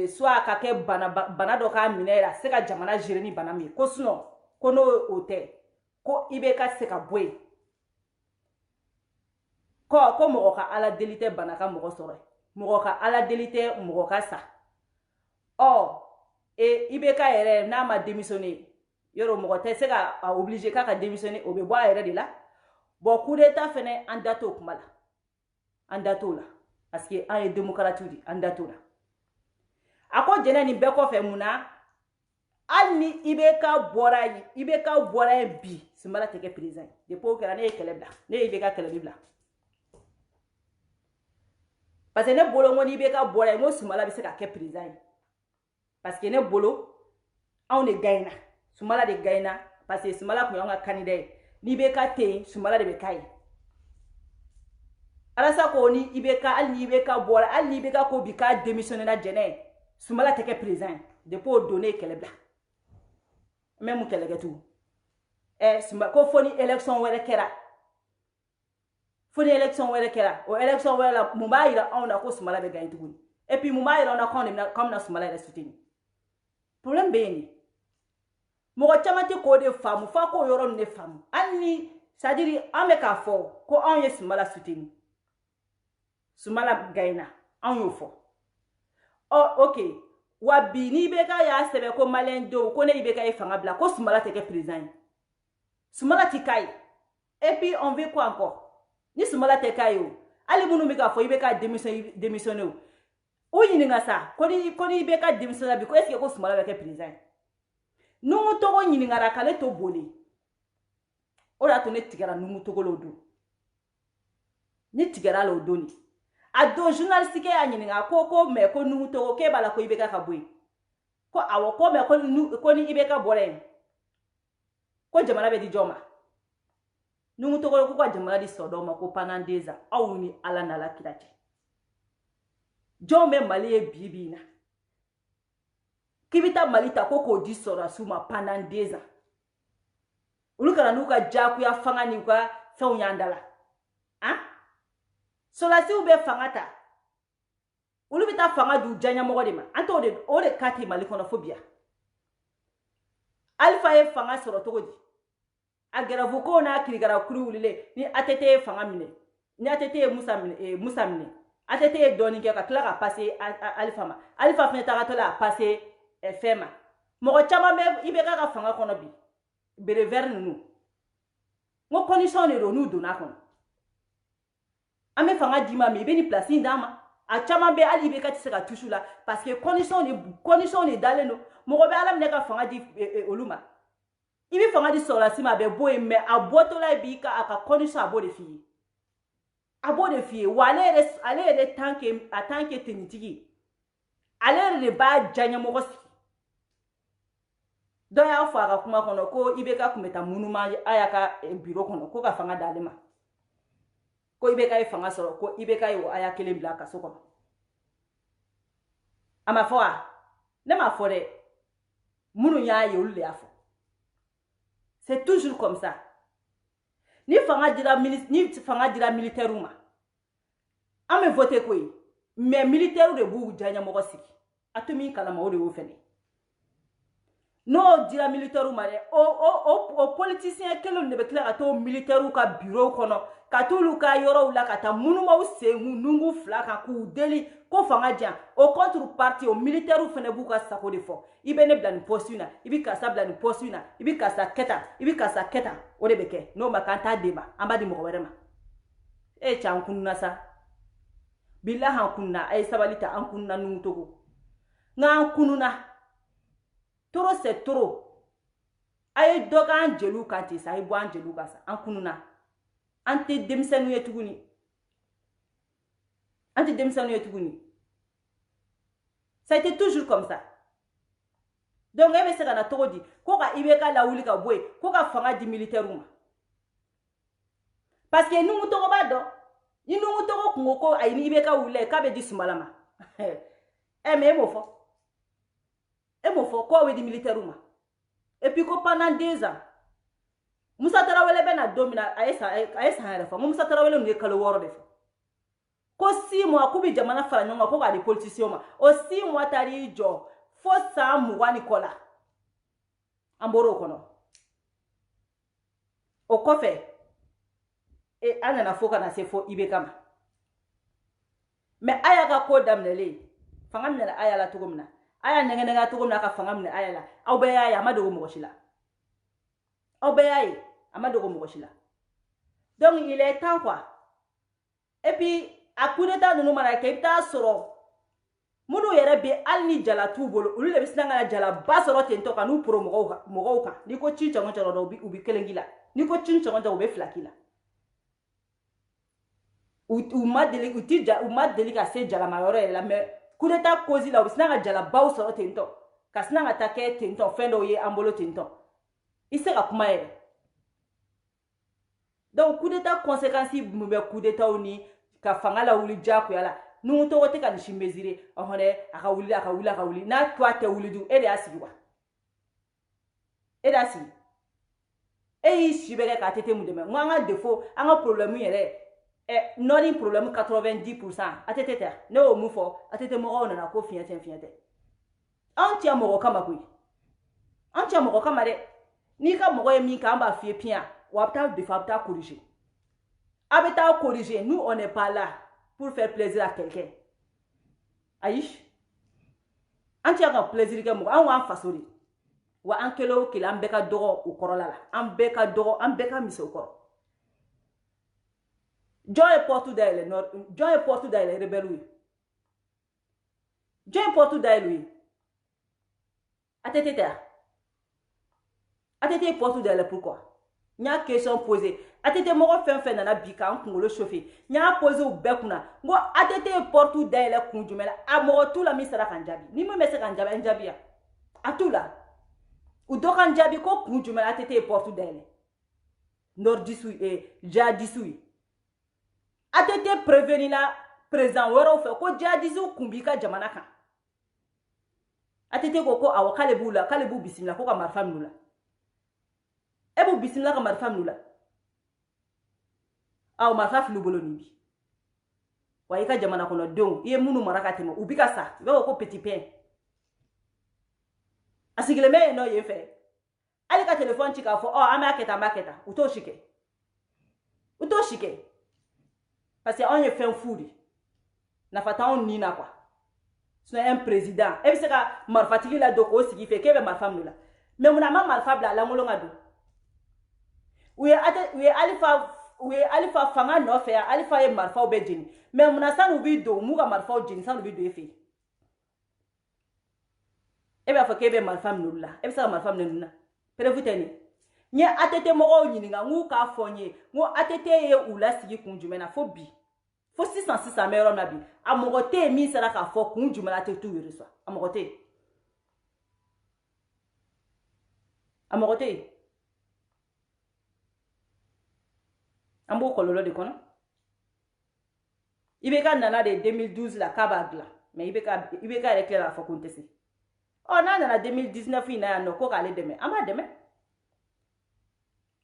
[SPEAKER 3] soit a ka kɛ bana dɔ k'a minɛ yɛrɛ a se ka jamana gérer ni bana min ye ko sinon ko n'o o tɛ ko IBK se ka bɔ yen ko mɔgɔ ka ala deli tɛ bana ka mɔgɔ sɔrɔ mɔgɔ ka ala deli tɛ mɔgɔ ka sa IBK yɛrɛ n'a ma démissionner yɔrɔ mɔgɔ tɛ se ka obligé k'a ka démissionner o bɛ bɔ a yɛrɛ de la bon coup d'état fɛnɛ an da t'o kuma la an da t'o la parce que an ye démocrate de an da t'o la a ko jɛnɛ nin bɛɛ kɔfɛ mun na hali ni IBK bɔra yen bi Sunbala tɛ kɛ président ye depuis o kɛra ne ye kɛlɛ bila ne ye IBK kɛlɛli bila parce que ne bolo n ko ni IBK bɔra yen n ko Sunbala bɛ se ka kɛ président ye parce que ne bolo anw de gagnera Sunbala de gagnera parce que Sunbala kun y'anw ka candidat ye ni IBK tɛ yen Sunbala de bɛ k'a ye Alasa ko ni IBK hali ni IBK bɔra hali ni IBK ko bi k'a démissionné na jɛnɛ ye Sunbala tɛ kɛ président ye depuis o don ne ye kɛlɛ bila n bɛ mun kɛlɛ kɛ tugun Sunbala ko fo ni élection wɛrɛ kɛra o élection wɛrɛ la mun b'a yira anw na ko Sunbala bɛ gagner tuguni et puis mun b'a yira anw na k'anw bɛna Sunbala yɛrɛ soutenir problème bɛ yen de mɔgɔ caman tɛ k'o de faamu f'a k'o yɔrɔ ninnu de faamu hali ni c'est à dire an bɛ k'a fɔ ko anw ye Sunbala soutenir Sunbala gagner anw y'o fɔ ok wa bi ni IBK y'a sɛbɛn ko maliyɛn denw ko ne IBK ye fanga bila ko Sunbala tɛ kɛ président ye Sunbala ti k'a ye et puis on veut quoi encore ni Sunbala tɛ k'a ye o hali minnu bɛ k'a fɔ IBK démissionné o u ɲininka sa ko ni IBK démissionné bi ko est-ce que ko Sunbala bɛ kɛ président ye Numu Togo ɲininkara k'ale to boli o de y'a to ne tigɛra Numu Togo la o don ne tigɛra la o don de a don journaliste kɛ y'a ɲininka ko mais ko Numu Togo k'e b'a la ko IBK ka bɔ yen ko awɔ ko mais ko ni IBK bɔra yen ko jamana bɛ di jɔn ma Numu Togo ko ka jamana di sɔrɔdaw ma ko pendant 2 ans aw ni ala n'ala kira cɛ jɔn bɛ Mali ye bi na k'i bɛ taa Mali ta ko k'o di sɔrɔdasiw ma pendant 2 ans olu kana n'u ka diyagoya fanga ni u ka fɛnw y'an da la sɔrɔdasiw bɛ fanga ta olu bɛ taa fanga di u diyaɲɛmɔgɔ de ma an t'o de ka tɛ Mali kɔnɔ fo bi yan Alifa ye fanga sɔrɔ cogo di a gɛrɛfu ko n'a kirikara kuru wulilen ni ATT ye fanga minɛ ni ATT ye Musa minɛ ATT ye dɔɔnin kɛ ka tila ka passer Alifa ma Alifa fɛnɛ tagatɔ la a passer fɛn ma mɔgɔ caman bɛ IBK ka fanga kɔnɔ bi bere vert ninnu n ko condition de don n'u donna kɔnɔ an bɛ fanga d'i ma mais i bɛ ni place in d'a ma a caman bɛ hali IBK tɛ se ka touche la parce que condition de dalen don mɔgɔ bɛ ala minɛ ka fanga di olu ma i bɛ fanga di sɔrɔdasi ma a bɛ bɔ yen mais a bɔtɔla b'i ka a ka condition a b'o de f'i ye a b'o de f'i ye wa ale yɛrɛ tant que tenitigi ale yɛrɛ de b'a diyaɲɛmɔgɔ sigi dɔ y'a fɔ a ka kuma kɔnɔ ko IBK tun bɛ taa munuma a y'a ka bureau kɔnɔ ko ka fanga d'ale ma ko ibeka ye fanga sɔrɔ ko ibeka ye o aya kelen bila kaso kɔnɔ a ma fɔ wa ne ma fɔ dɛ minnu y'a ye olu de y'a fɔ c'est toujours comme ça ni fanga dira militaire ma an bɛ voter ko ye mais militaire de b'u diyaɲɛmɔgɔ sigi a to min kalama o de y'o fɛnɛ n'o dira militaire ma dɛ o politicien kelen de bɛ tila ka t'o militaire ka bureau kɔnɔ ka t'olu ka yɔrɔw la ka taa munumaw sengu nungu fila kan k'u deli ko fanga diyan o contrepartie o militaire fɛnɛ b'u ka sago de fɔ i bɛ ne bila nin poste na i bɛ karisa bila nin poste na i bɛ karisa kɛ tan i bɛ karisa kɛ tan o de bɛ kɛ n'o ma k'an t'a débat an b'a di mɔgɔ wɛrɛ ma e cɛ an kununa sa bilahi an kununa a ye sabali ta an kununa nugu togo nka an kununa trop c'est trop a ye dɔ k'an jeliw kan ten sa a ye bɔ an jeliw kan sa an kununa an tɛ denmisɛnninw ye tuguni an tɛ denmisɛnninw ye tuguni ça a été toujours comme ça donc e bɛ se ka na cogo di ko ka IBK lawuli ka bɔ yen ko ka fanga di militaire ma parce que nugu tɔgɔ b'a dɔn ni nugu tɔgɔ kun ko ko ayi ni IBK wulila k'a bɛ di Sumbala ma mais e m'o fɔ e m'o fɔ k'o bɛ di militaire ma et puis ko pendant 2 ans Musa Tarawele bɛ na don min na a ye san yɛrɛ fɔ Musa Tarawele ninnu ye kalo 6 de fɔ ko 6 mois k'u bɛ jamana fara ɲɔgɔn kan ko k'a di politicien ma o 6 mois taara i jɔ fo san 20 ni kɔ la an bɔra o kɔnɔ o kɔfɛ an nana fo kana se fo IBK ma mais a y'a ka ko daminɛlen fanga minɛ a y'a la cogo min na a y'a nɛgɛ cogo min na a ka fanga minɛ a y'a la aw bɛɛ y'a ye a ma dogo mɔgɔ si la aw bɛɛ y'a ye a ma dogo mɔgɔ si la donc il est temps quoi et puis a coup d'état ninnu mana kɛ i bɛ taa sɔrɔ minnu yɛrɛ bɛ hali ni jala t'u bolo olu de bɛ sina ka na jalaba sɔrɔ ten tɔ ka n'u poro mɔgɔw kan n'i ko ci cɔngɔn dɔ u bɛ kelen k'i la n'i ko ci cɔngɔn dɔ u bɛ 2 k'i la u ma deli ka se jalama yɔrɔ yɛrɛ la mais coup d'état cause la u bɛ sina ka jalabaw sɔrɔ ten tɔ ka sina ka taa kɛ ten tɔ fɛn dɔw ye an bolo ten tɔ i se ka kuma yɛrɛ donc coup d'état conséquence mun bɛ coup d'état ni ka fanga la wuli jakoya la nugu tɔgɔ tɛ ka nin si mesurer ɔhɔn a ka wuli n'a to a tɛ wuli dun e de y'a sigi wa e de y'a sigi e y'i si bɛ kɛ k'a tɛ mun dɛmɛ n ko an ka défaut an ka problème yɛrɛ nɔni problème 90% a tɛ tɛ ne y'o mun fɔ a tɛ mɔgɔw nana ko fiɲɛ tɛ anw tɛ mɔgɔ kama koyi anw tɛ mɔgɔ kama dɛ n'i ka mɔgɔ ye min kɛ an b'a f'i ye piyan wa a bɛ taa défaut a bɛ taa corriger a bɛ taa corriger nous on n'est pas là pour faire plaisir à quelqu'un ayi an tɛ ka plaisir kɛ mɔgɔ an k'an faso de wa an kelen o kelen an bɛɛ ka dɔgɔ o kɔrɔla la an bɛɛ ka dɔgɔ an bɛɛ ka misɛn o kɔrɔ jɔn ye porte dayɛlɛ rebelle ye jɔn ye porte dayɛlɛ ye a tɛ tɛ yan a tɛ tɛ porte dayɛlɛ pourquoi n y'a question poser a tɛ tɛ mɔgɔ fɛn fɛn nana bi k'an kunkolo chauffer n y'a poser u bɛɛ kunna n ko a tɛ tɛ porte dayɛlɛ kun jumɛn la a mɔgɔ t'u la min sera k'an jaabi ni min bɛ se k'an jaabi an jaabi yan a t'u la u dɔ k'an jaabi ko kun jumɛn a tɛ tɛ porte dayɛlɛ nordisiw jihadisiw ye a tɛ tɛ prévenir la président wɛrɛw fɛ ko jihadisiw kun b'i ka jamana kan a tɛ tɛ ko awɔ k'ale b'u la k'ale b'u bisimila ko ka marifa minɛ u la e b'u bisimila ka marifa minɛ u la awɔ marifa fil'u bolo nin bi wa i ka jamana kɔnɔdenw i ye minnu mara ka tɛmɛ u bi ka sa i b'a fɔ ko petit pain a sigilen bɛ yen nɔ yen fɛ hali ka téléphone ci k'a fɔ an b'a kɛ tan u t'o si kɛ parce que anw ye fɛn fu de nafa t'anw ni na quoi sinon un président e bɛ se ka marifatigi la don k'o sigi fɛ k'e bɛ marifa minɛ o la mais munna a ma marifa bila a lankolon ka don u ye alifa fanga nɔfɛ yan alifa ye marifaw bɛɛ jeni mais munna sani u b'i don u m'u ka marifaw jeni sani u b'i don e fɛ yen e b'a fɔ k'e bɛ marifa minɛ olu la e bɛ se ka marifa minɛ ninnu na prévu tɛ nin n ye ATT mɔgɔw ɲininka n k'u k'a fɔ n ye n ko ATT ye u lasigi kun jumɛn na fo bi fo sisan an bɛ yɔrɔ min na bi a mɔgɔ tɛ yen min sera k'a fɔ kun jumɛn na ATT y'u reçoit a mɔgɔ tɛ yen a mɔgɔ tɛ yen an b'o kɔlɔlɔ de kɔnɔ Ibeka nana de 2012 la kabagla. Mais Ibeka est clair la faconte si. Oh non, nana 2019 il n'a no ko kale deme. Ama deme.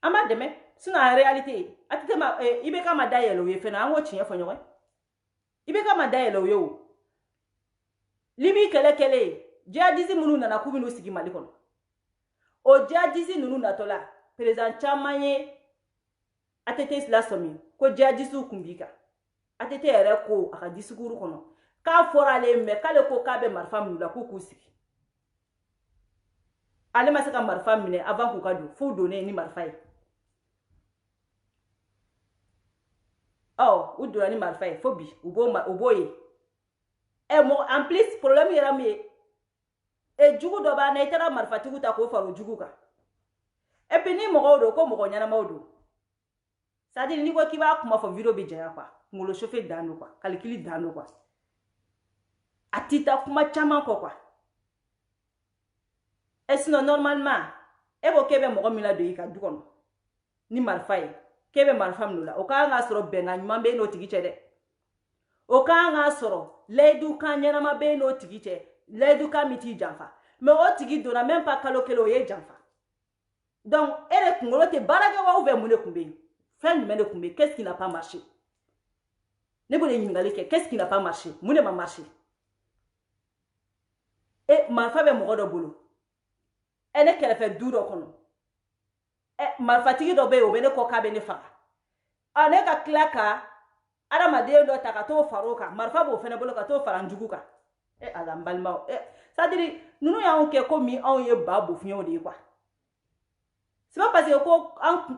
[SPEAKER 3] Ama deme. Sinon en réalité, atite ma Ibeka ma dayelo ye fena anwo chinye fonyo. Ibeka ma dayelo yo. Libi kele. Jadizi munu nana kubinu sigi malikono. O jadizi nunu natola. Président chamanye atete sila somi ko jadisu kumbika. Atete ere ko aka disukuru kono. Ka fora le me kale ko ka be marfa mula ko kusiki. Ale masaka marfa mine avant ko kadu fu donner ni marfa yi. Oh, ou donner ni marfa yi fobi uboye. E mo en plus problème yera mi e jugu do ba na itara marfa tigu ta ko faro jugu ka. Et puis ni mo do ko mo nyana mawdo. Ça dit ni ko kiba kuma fo video bi jaya kwa. Ngolo chauffer dano kwa. Calculi dano kwa. Atita kuma chama kwa. Et sinon normalement ebo kebe mo mila do yika dukono. Ni marfai. Kebe marfam nula. O ka nga soro benga nyambe no tigiche. O ka nga soro ledu kanyana mabe no tigiche. Ledu ka miti janfa. Mais o tigi dona même pas kalokelo ye janfa. Donc ere kungolo te barage wa ouvert mune kumbe. Fin de kumbe. Qu'est-ce qui n'a pas marché? Qu'est-ce qui n'a pas marché? Mune ma marché. Et ma femme est morte au boulot. Elle est qu'elle fait douro kono. Et ma fatigue d'obé au bene koka bene fa. Ane ka klaka. Ada ma de do takato faroka. Marfa bo fene bolo kato faranjuguka. Et alambalma. Ça dit nous ya on ke komi on ye babo fion de quoi. C'est pas parce que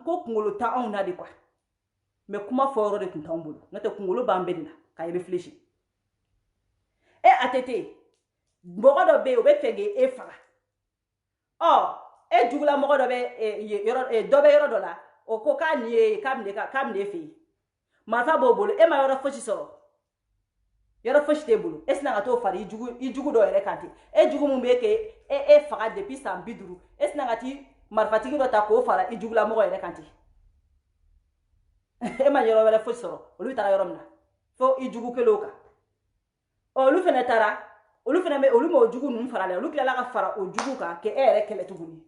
[SPEAKER 3] ko kungolo ta on a de quoi. Mais comment faut de ton tambolo? Notre kungolo bambedina. Quand il réfléchit. Et atete. Moro do be obe fege e fara. Oh, e jugula moro do be do be yoro do la. O ko ka ni kamne fi. Marfa bobolo e ma yoro foshi soro. Yoro foshi tebulu. E sina gato fara ijugu do ere kanti. E jugu mumbe ke e fara depuis sambiduru. E sina gati marfa tigi do ta ko fara ijugula moro ere kanti. E ma yoro wele foshi soro. Olu tara yoro mna. Fo ijugu ke loka. Olu fene tara. Olu fene me olu mo jugu num fara le olu kila la ka fara o jugu ka ke ere kele tuguni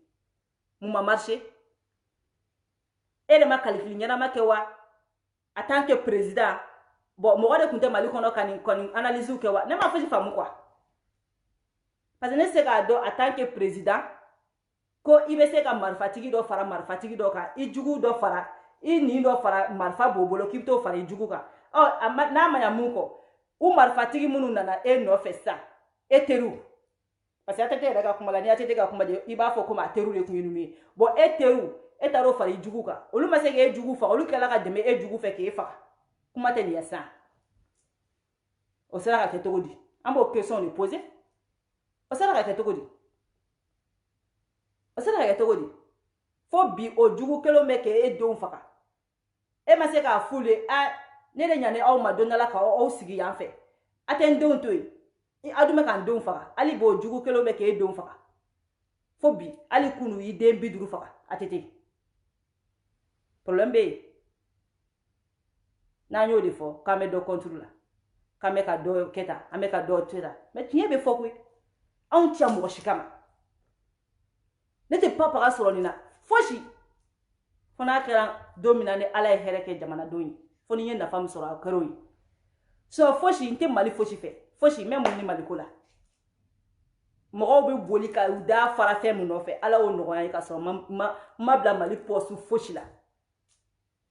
[SPEAKER 3] muma marché ele ma qualifier nyana ma ke wa en tant que président bon mo gade kunte mali kono kan analyse ke wa ne ma faji famu quoi parce que ne se ga do en tant que président ko ibe se ka marfatigi do fara marfatigi do ka I jugu do fara I ni do fara marfa bobolo kipto fara I jugu ka oh na ma ya munko u marfatigi munu nana e no festa eteru parce que atete daga kuma la ni atete ga kuma de iba fo kuma teru le kunu mi bo eteru etaro fari jugu ka olu ma se ke jugu fa olu kala ga deme e jugu fe ke fa kuma te ni yasa o sera ka togodi ambo question ni poser o sera ka togodi fo bi o jugu kelo me ke e don fa ka e ma se ka fule a ne le nyane aw ma donala ka o sigi yan fe atendon to yi adume kan don faga ali bo jugu kelo me ke don faga fobi ali kunu yi den biduru faga atete problème be na nyo de fo kame do contrôle kame ka do keta ame ka do tera mais tiye be fo kwe on tia mo shikama nete papa rasolo nina foshi fona kera domina ne ala hereke jamana doyi foni yenda fam soro akaroyi so foshi inte mali foshi fe foshi même ni malikola mo be boli ka uda fara fe mu no fe ala o no ya ka so ma bla mali posu foshi la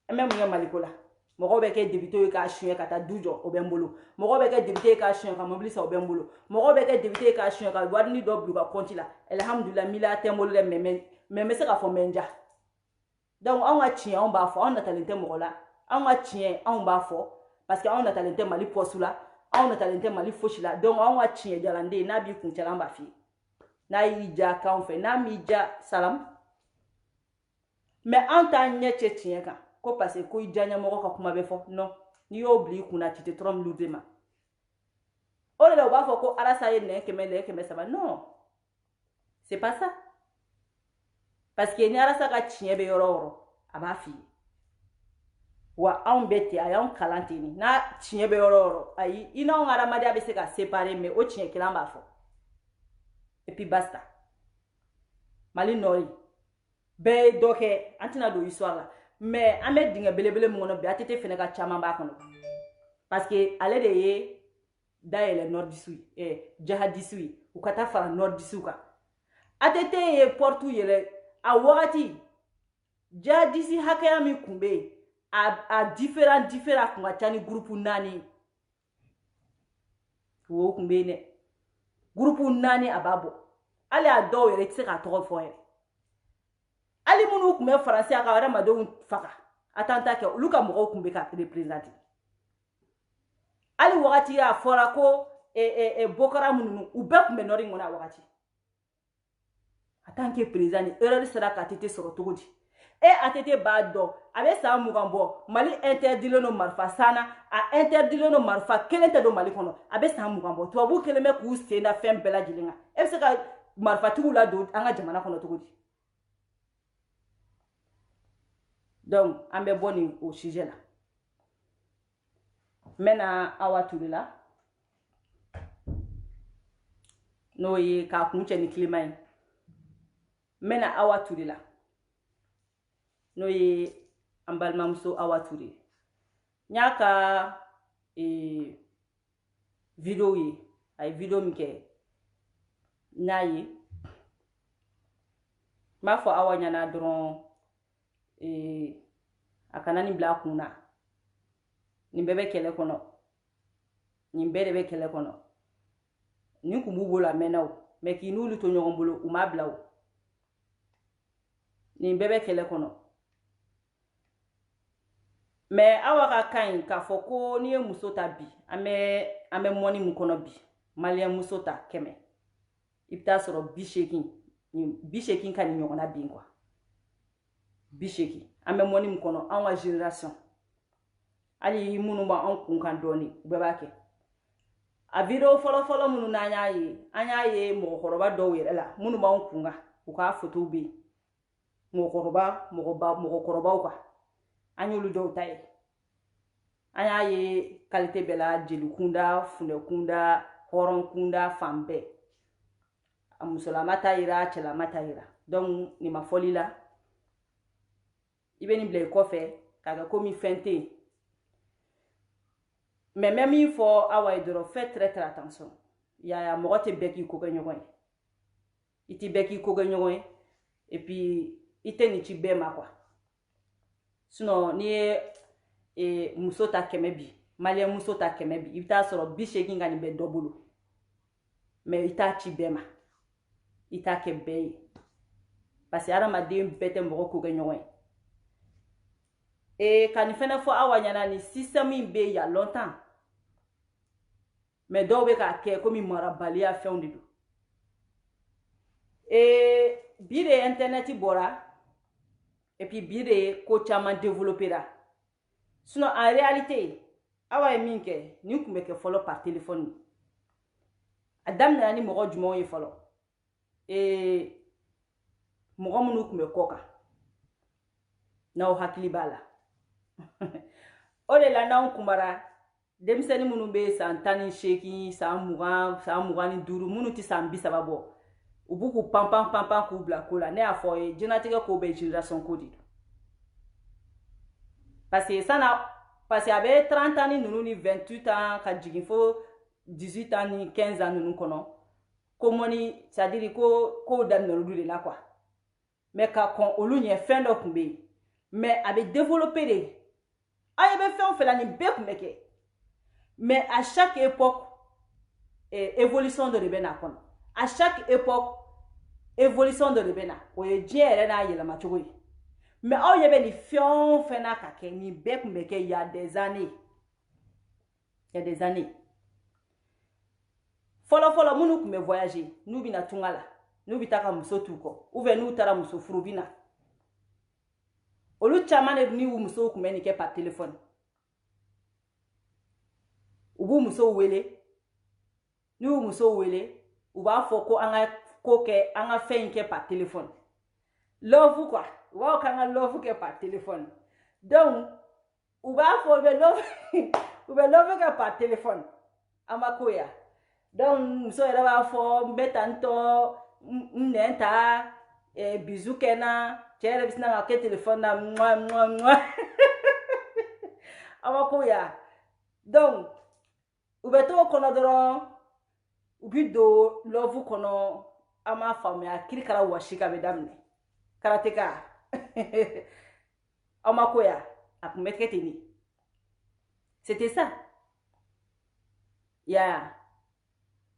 [SPEAKER 3] même ni malikola mo be ke débité ka chien ka ta dujo obembolo mo be ke débité ka chien ka mobilisa obembolo mo be ke débité ka chien ka wadni do blu ka kontila alhamdulillah mila temolo le meme se ka fo menja donc on a chien on ba fo on a talenté mo la on a chien on ba fo parce que on a talenté mali posu la on a talenté mali foshi la donc on a chien jalande na bi kun tela mba fi na yija ka on fait na mija salam mais en tant nyete chien ka ko parce que ko ijanya mo ka kuma be fo non ni obli kuna tite trom ludema o le ba fo ko ala sa yene keme ça va non c'est pas ça parce que ni ala sa ka chien be yororo aba fi wa anw bɛ ten a y'anw kalan ten ni n'a tiɲɛ bɛ yɔrɔ o yɔrɔ ayi i n'anw ka adamadenya bɛ se ka séparer mais o tiɲɛ kelen an b'a fɔ et puis basta Mali nɔri bɛɛ ye dɔ kɛ an tɛna don histoire la mais an bɛ dingɛ belebele min kɔnɔ bi ATT fɛnɛ ka caman b'a kɔnɔ parce que ale de ye dayɛlɛ nordisiw ye jahadisiw ye u ka taa fara nordisiw kan ATT ye porte yɛlɛ a wagati jihadisi hakɛya min kun bɛ yen a différent kun ka ca ni groupe 4 wo kun bɛ yen dɛ groupe 4 a b'a bɔ hali a dɔw yɛrɛ tɛ se k'a tɔgɔ fɔ yɛrɛ hali minnu kun bɛ faransi a ka adamadenw faga attentat kɛ olu ka mɔgɔw kun bɛ ka représenter hali wagati a fɔra ko Boko Haram ninnu u bɛɛ kun bɛ nɔri in kɔnɔ a wagati en tant que président ni erreur sera ka ATT sɔrɔ cogo di ATT b'a dɔn a bɛ san 20 bɔ Mali interdilen don marifa sanna a interdilen don marifa kelen tɛ don Mali kɔnɔ a bɛ san 20 bɔ tubabu kelen bɛ k'u sen da fɛn bɛɛ lajɛlen kan e bɛ se ka marifatigiw ladon an ka jamana kɔnɔ cogo di donc an bɛ bɔ nin o sujet la n bɛna Awa Ture la n'o ye k'a kun cɛ ni climat ye n bɛna Awa Ture la n'o ye an balimamuso Awa Ture n y'a ka video ye a ye video min kɛ n'a ye n b'a fɔ Awa ɲɛna dɔrɔn a kana nin bila a kun na nin bɛɛ bɛ kɛlɛ kɔnɔ nin bɛɛ de bɛ kɛlɛ kɔnɔ nin kun b'u bolo a mɛnna o mais k'i n'olu to ɲɔgɔn bolo u m'a bila o nin bɛɛ bɛ kɛlɛ kɔnɔ mais Awa ka kan k'a fɔ ko n'i ye muso ta bi an bɛ mɔni mun kɔnɔ bi maliyɛn muso ta 100 i bɛ taa sɔrɔ 80 ka nin ɲɔgɔnna bin quoi 80 an bɛ mɔni mun kɔnɔ anw ka génération hali minnu b'an kun kan dɔɔni u bɛɛ b'a kɛ a video fɔlɔ minnu n'an y'a ye mɔgɔkɔrɔba dɔw yɛrɛ la minnu b'an kun kan u ka photo bɛ yen mɔgɔkɔrɔbaw kan an y'olu dɔw ta ye an y'a ye qualité bɛɛ la jeli kunda funɛ kunda hɔrɔn kunda fan bɛɛ a musolama ta yira a cɛlama ta yira donc nin ma fɔli la i bɛ nin bila i kɔfɛ k'a kɛ komi fɛn tɛ yen mais n bɛ min fɔ Awa ye dɔrɔn fais très attention yaya mɔgɔ tɛ bɛɛ k'i ko kɛ ɲɔgɔn ye i tɛ bɛɛ k'i ko kɛ ɲɔgɔn ye et puis i tɛ nin ci bɛɛ ma quoi sinon n'i ye muso ta 100 bi maliyɛn muso ta 100 bi i bɛ taa sɔrɔ 80 ka nin bɛ dɔ bolo mais i t'a ci bɛɛ ma i t'a kɛ bɛɛ ye parce que adamaden bɛɛ tɛ mɔgɔ ko kɛ ɲɔgɔn ye ka nin fɛnɛ fɔ Awa ɲɛna nin système min bɛ yen il y a longtemps mais dɔw bɛ k'a kɛ komi marabaliya fɛnw de don bi de internet bɔra et puis bi de ko caman développé la sinon en réalité Awa ye min kɛ nin kun bɛ kɛ fɔlɔ par téléphone a daminɛna ni mɔgɔ jumɛnw ye fɔlɔ mɔgɔ minnu kun bɛ kɔ kan n'aw hakili b'a la o de la n'anw kumara denmisɛnnin minnu bɛ san 18 san 20 san 25 minnu tɛ san 30 bɔ u b'u k'u panpan k'u bila ko la ne y'a fɔ ye jɛnatigɛ ko bɛ génération ko de don parce que a bɛ 30 ans ni ninnu ni 28 ans ka jigin fo 18 ans ni 15 ans ninnu kɔnɔ ko mɔni c'est à dire ko daminɛ olu de la quoi mais ka kɔn olu ɲɛ fɛn dɔ kun bɛ yen mais a bɛ développer de a bɛ fɛn o fɛn la nin bɛɛ kun bɛ kɛ mais à chaque époque évolution dɔ de bɛ na kɔnɔ à chaque époque évolution dɔ de bɛ na o ye diɲɛ yɛrɛ n'a yɛlɛma cogo ye mais aw ɲɛ bɛ nin fɛn o fɛn na ka kɛ nin bɛɛ kun bɛ kɛ il y a des années fɔlɔ minnu kun bɛ voyager n'u bɛna tunga la n'u bɛ taa ka muso t'u kɔ ou bien n'u taara muso furu bɛ na olu caman de ni u musow kun bɛ nin kɛ par téléphone u b'u musow wele n'u y'u musow wele u b'a fɔ ko an ka ko kɛ an ka fɛn in kɛ par téléphone love quoi u b'a fɔ k'an ka love kɛ par téléphone donc u b'a fɔ u bɛ love kɛ par téléphone a ma ko ya donc muso yɛrɛ b'a fɔ n bɛ tantɔ n nɛn ta bisu kɛ n na cɛ yɛrɛ bɛ sina ka kɛ téléphone na mwa a ma ko ya donc u bɛ t'o kɔnɔ dɔrɔn u bi don love kɔnɔ a m'a faamuya kiri kɛra wɔsi ka bɛ daminɛ karateka a ma ko ya a kun bɛ kɛ ten de c'était ça yeah.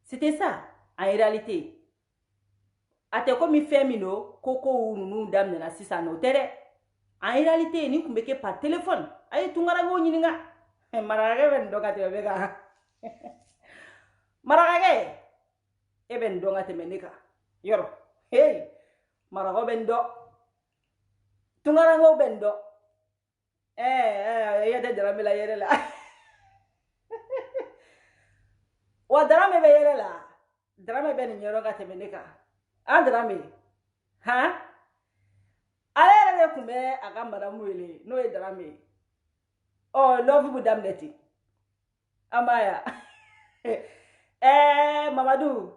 [SPEAKER 3] C'était ça en réalité a tɛ komi fɛn min don ko kow ninnu daminɛna sisan o tɛ dɛ en réalité ni kun bɛ kɛ par téléphone a ye tunkarankew ɲininka marakakɛ bɛ nin dɔn ka tɛmɛ bɛɛ kan marakakɛ e bɛ nin dɔn ka tɛmɛ ne kan yɔrɔ hey marakaw bɛ nin dɔn tunkarankew bɛ nin dɔn e tɛ Darame la yɛrɛ la wa Darame bɛ yɛrɛ la Darame bɛ nin yɔrɔ ka tɛmɛ ne kan an Darame han ale yɛrɛ de kun bɛ a ka madamu wele n'o ye Darame love bɛ daminɛ ten an b'a ya Mamadu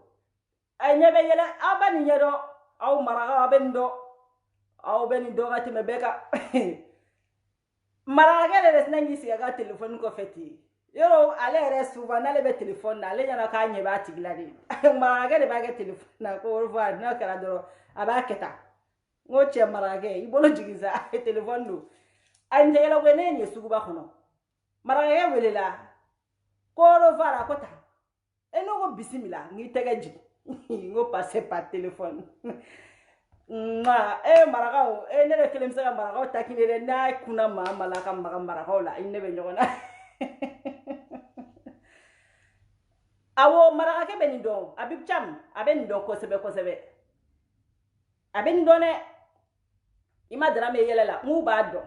[SPEAKER 3] a ɲɛ bɛ yɛlɛ aw bɛ nin ɲɛdɔn aw marakaw aw bɛ nin dɔn ka tɛmɛ bɛɛ kan marakakɛ de sina k'i sigi a ka téléphone kɔfɛ ten yɔrɔ ale yɛrɛ souvent n'ale bɛ téléphone na ale ɲɛna k'a ɲɛ b'a tigi la de marakakɛ de b'a kɛ téléphone na ko revoir n'a kɛra dɔrɔn a b'a kɛ tan n ko cɛ marakakɛ i bolo jigin sa téléphone don a nin tɛ yɛlɛ koyi ne ye nin ye suguba kɔnɔ marakakɛ welela ko revoir a ko tan ne ko bisimila n k'i tɛgɛ jigin n ko passer par téléphone marakaw ne de kelen bɛ se ka marakaw takine dɛ n'a kunna maa ma la ka maga marakaw la i ne bɛ ɲɔgɔn na awɔ marakakɛ bɛ nin dɔn Habib Thiam a bɛ nin dɔn kosɛbɛ kosɛbɛ a bɛ nin dɔn dɛ i ma Darame yɛlɛ la n k'u b'a dɔn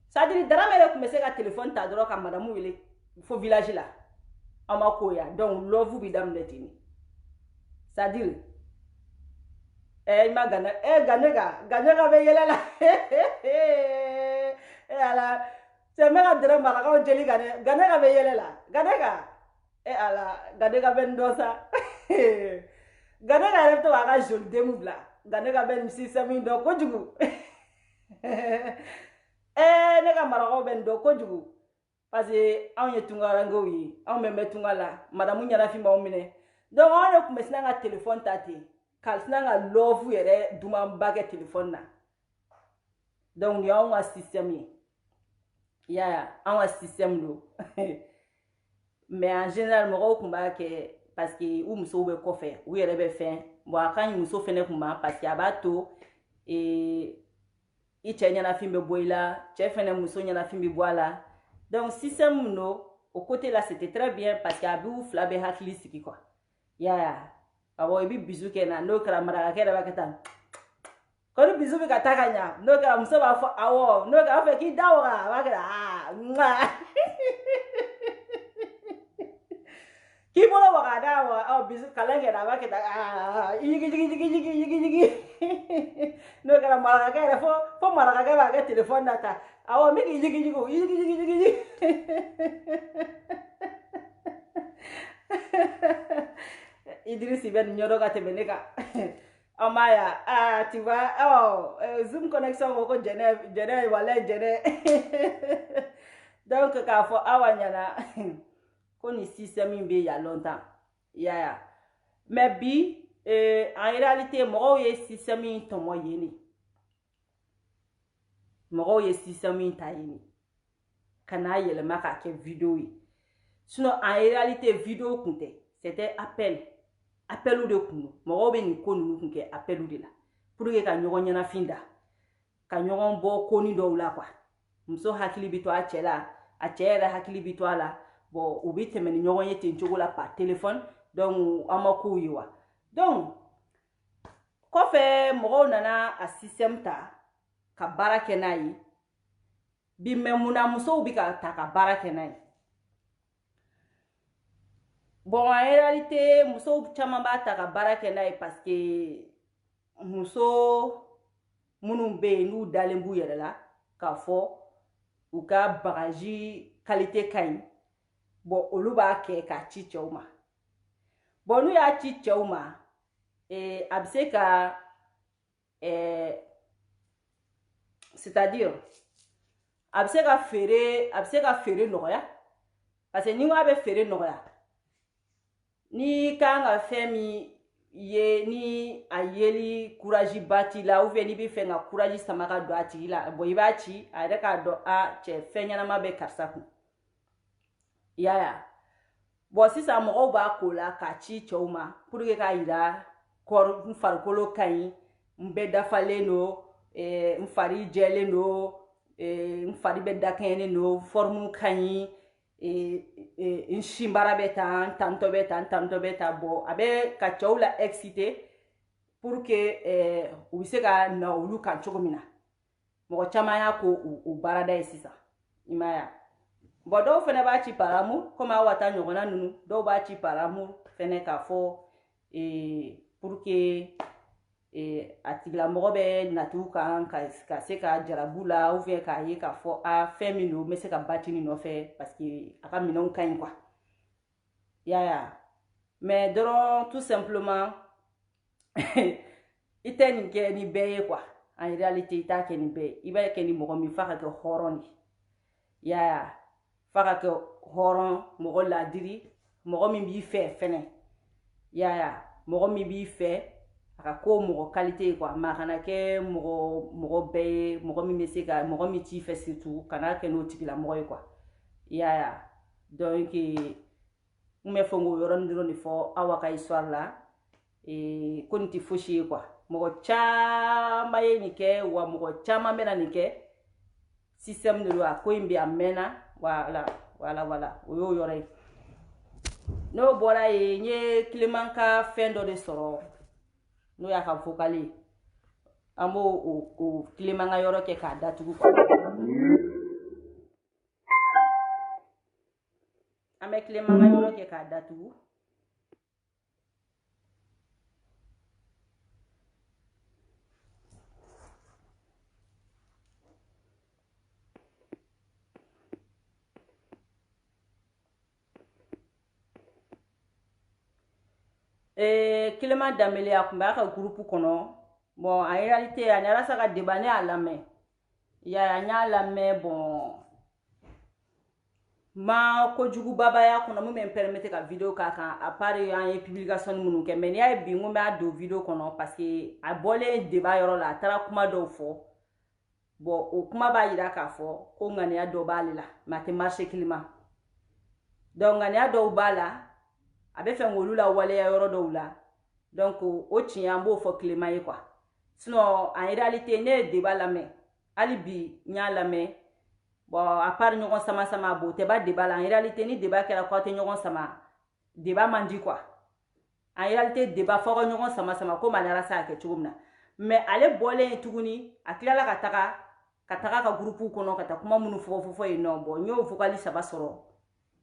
[SPEAKER 3] c'est à dire Darame de tun bɛ se ka téléphone ta dɔrɔn ka madamu wele fo village la a ma ko ya donc love bɛ daminɛ ten c'est à dire i ma Ganega bɛ yɛlɛ la ala cɛ n bɛ ka dɛrɛ marakaw jeli kan dɛ Ganega bɛ yɛlɛ la Ganega ala Ganega bɛ nin dɔn sa Ganega yɛrɛ bɛ to k'a ka joli denw bila Ganega bɛ nin système in dɔn kojugu ne ka marakaw bɛ nin dɔn kojugu parce que anw ye tunkarankew ye anw bɛ tunga la madamu ɲɛnafin b'anw minɛ donc anw de tun bɛ sina ka téléphone ta ten ka sina ka love yɛrɛ dumanba kɛ téléphone na donc nin y'anw ka système ye i y'a ye anw ka système don mais en général mɔgɔw tun b'a kɛ parce que u musow bɛ kɔfɛ u yɛrɛ bɛ fɛn bon a ka ɲi muso fɛnɛ kun ma parce que a b'a to i cɛ ɲɛnafin bɛ bɔ i la cɛ fɛnɛ muso ɲɛnafin bɛ bɔ a la donc système min don o côté là c'était très bien parce que a b'u fila bɛɛ hakili sigi quoi i y'a ye awɔ i bɛ bisu kɛ na n'o kɛra marakakɛ yɛrɛ b'a kɛ tan ko ni bisu bɛ ka taa ka ɲa n'o kɛra muso b'a fɔ awɔ n'o kɛra a b'a fɛ k'i da waga a b'a kɛ k'i bolo waga da wa bisu kalan kɛra a b'a kɛ tan yigi n'o kɛra marakakɛ yɛrɛ fo marakakɛ b'a kɛ téléphone na ta awɔ n bɛ k'i yigi Idrisi bɛ nin ɲɛdɔn ka tɛmɛ ne kan an b'a ya tu vois Zoom connexion ko jɛnɛ walayi jɛnɛ donc k'a fɔ awa ɲɛna ko nin système in bɛ yan longtemps i y'a ye mais bi en réalité mɔgɔw ye système in tɔmɔ yen de mɔgɔw ye système in ta yen de ka n'a yɛlɛma k'a kɛ vidéo ye sinon en réalité vidéo kun tɛ c'était appelu de kun don mɔgɔw bɛ nin ko ninnu kun kɛ appelu de la pour que ka ɲɔgɔn ɲɛnafin da ka ɲɔgɔn bɔ koni dɔw la quoi muso hakili bɛ to a cɛ la a cɛ yɛrɛ hakili bɛ to a la bon u bɛ tɛmɛ ni ɲɔgɔn ye ten cogo la par téléphone donc an ma kow ye wa donc kɔfɛ mɔgɔw nana a système ta ka baara kɛ n'a ye bi mais munna musow bɛ ka ta ka baara kɛ n'a ye bon en réalité musow caman b'a ta ka baara kɛ n'a ye parce que muso minnu bɛ yen n'u dalen b'u yɛrɛ la k'a fɔ u ka bagaji qualité ka ɲi bon olu b'a kɛ k'a ci cɛw ma bon n'u y'a ci cɛw ma a bɛ se ka c'est-à-dire a bɛ se ka feere nɔgɔya parce que ni ko a bɛ feere nɔgɔya ni kan ka fɛn min ye ni a yeli courage ba t'i la ou bien n'i bɛ fɛ ka courage sama ka don a tigi la bon i b'a ci a yɛrɛ k'a dɔn cɛ fɛn ɲɛnama bɛ karisa kun i y'a ye bon sisan mɔgɔw b'a ko la k'a ci cɛw ma pour que k'a yira n farikolo ka ɲi n bɛɛ dafalen don n fari jɛlen don n fari bɛ dakɛɲɛnen don forme ka ɲi n sinbara bɛ tan tantɔ bɛ tan tantɔ bɛ tan bon a bɛ ka cɛw la exciter pour que u bɛ se ka na olu kan cogo min na mɔgɔ caman y'a ko u baarada ye sisan i m'a ye bon dɔw fɛnɛ b'a ci par amour comme aw ka taa ɲɔgɔnna ninnu dɔw b'a ci par amour fɛnɛ k'a fɔ pour que a tigilamɔgɔ bɛ natu kan ka se ka jarabu la ou bien k'a ye k'a fɔ fɛn min don n bɛ se ka bati nin nɔfɛ parce que a ka minɛnw ka ɲi quoi yaya mais dɔrɔn tout simplement i tɛ nin kɛ ni bɛɛ ye quoi en réalité i t'a kɛ ni bɛɛ ye i b'a kɛ ni mɔgɔ min f'a ka kɛ hɔrɔn de yaya f'a ka kɛ hɔrɔn mɔgɔ ladiri mɔgɔ min b'i fɛ fɛnɛ yaya mɔgɔ min b'i fɛ a ka ko mɔgɔ qualité ye quoi mais a kana kɛ mɔgɔ bɛɛ ye mɔgɔ min bɛ se ka mɔgɔ min t'i fɛ surtout kana kɛ n'o tigilamɔgɔ ye quoi yaya donc n bɛ fɛ k'o yɔrɔnin dɔrɔn de fɔ aw ka histoire la ko nin tɛ fosi ye quoi mɔgɔ caman ye nin kɛ wa mɔgɔ caman bɛna nin kɛ système de don a ko in bɛ a mɛnna voilà o y'o yɔrɔ ye n'o bɔra yen n ye Clément ka fɛn dɔ de sɔrɔ n'o y'a ka vocal ye an b'o o Clément ka yɔrɔ kɛ k'a datugu quoi an bɛ Clément ka yɔrɔ kɛ k'a datugu Clément Dembélé a tun b'a ka groupe kɔnɔ bon en réalité a nana sa ka débat ne y'a lamɛn n y'a lamɛn bon ma kojuguba y'a kɔnɔ mun bɛ n permettre ka vidéo k'a kan à part an ye publication minnu kɛ mais n'i y'a ye bi n ko n b'a don vidéo kɔnɔ parce que a bɔlen débat yɔrɔ la a taara kuma dɔw fɔ bon o kuma b'a yira k'a fɔ ko ŋaniya dɔ b'ale la mais a tɛ marché Clément donc ŋaniya dɔw b'a la a bɛ fɛ k'olu la waleya yɔrɔ dɔw la donc o tiɲɛ an b'o fɔ Clément ye quoi sinon en réalité ne ye débat lamɛn hali bi n y'a lamɛn bon à part ɲɔgɔn sama bon o tɛ ba débat la en réalité ni débat kɛra k'aw tɛ ɲɔgɔn sama débat man di quoi en réalité débat fɔ ka ɲɔgɔn sama komi ale yɛrɛ se k'a kɛ cogo min na mais ale bɔlen tuguni a tilala ka taga ka groupe kɔnɔ ka taa kuma minnu fɔ yen nɔ bon n y'o vocal 3 sɔrɔ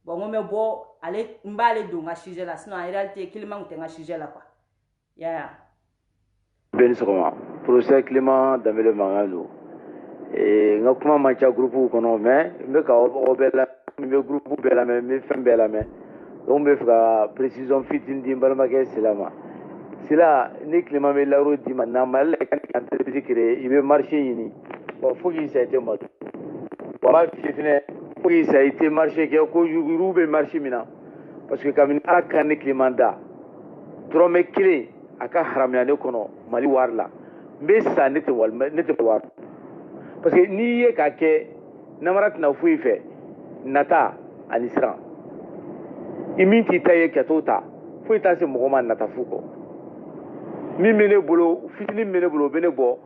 [SPEAKER 3] bon n ko n bɛ bɔ ale n b'ale don n ka sujet la sinon en réalité Clément tun tɛ n ka sujet la quoi yaya
[SPEAKER 2] bɛɛ sɔgɔma procès Clément Dembélé mankan don n ka kuma man ca groupe kɔnɔ mais n bɛ ka aw bɛɛ lamɛn n bɛ groupe bɛɛ lamɛn n bɛ fɛn bɛɛ lamɛn donc n bɛ fɛ ka précision fitinin di n balimakɛ Sila ma Sila ni Clément bɛ lawuro d'i ma na Mali la ka entreprise créer i bɛ marché ɲini bon faut que ça ait été moto bon n b'a f'i ye fɛnɛ faut que ça ait été marché kɛ ko yuru bɛ marché min na parce que kabini Ala ka ne Clément da dɔrɔmɛ kelen a ka haramuya ne kɔnɔ Mali wari la n bɛ sa ne tɛ wari parce que n'i ye k'a kɛ namara tɛna foyi fɛ nata ani siran i min t'i ta ye ka t'o ta foyi t'a se mɔgɔ ma nata fu kɔ min bɛ ne bolo fitinin min bɛ ne bolo o bɛ ne bɔ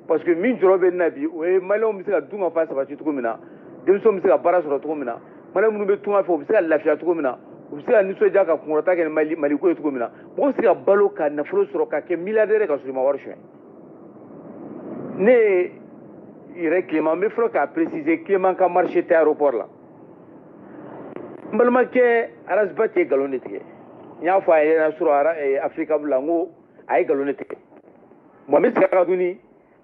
[SPEAKER 2] parce que min jɔrɔ bɛ ne na bi o ye maliyɛnw bɛ se ka dun ka fa sabati cogo min na denmisɛnw bɛ se ka baara sɔrɔ cogo min na maliyɛn minnu bɛ tunga fɛ u bɛ se ka lafiya cogo min na u bɛ se ka nisɔndiya ka kunkɔrɔta kɛ ni maliko ye cogo min na mɔgɔ bɛ se ka balo ka nafolo sɔrɔ ka kɛ milliardaire ka sɔrɔ i ma wari suɲɛ ne yɛrɛ Clément n bɛ fɔlɔ k'a préciser Clément ka marché tɛ aéroport la n balimakɛ Arasibati ye nkalon de tigɛ n y'a fɔ a ye ɲɛna sur Africa la n ko a ye nkalon de tigɛ bon n bɛ segin a kan tuguni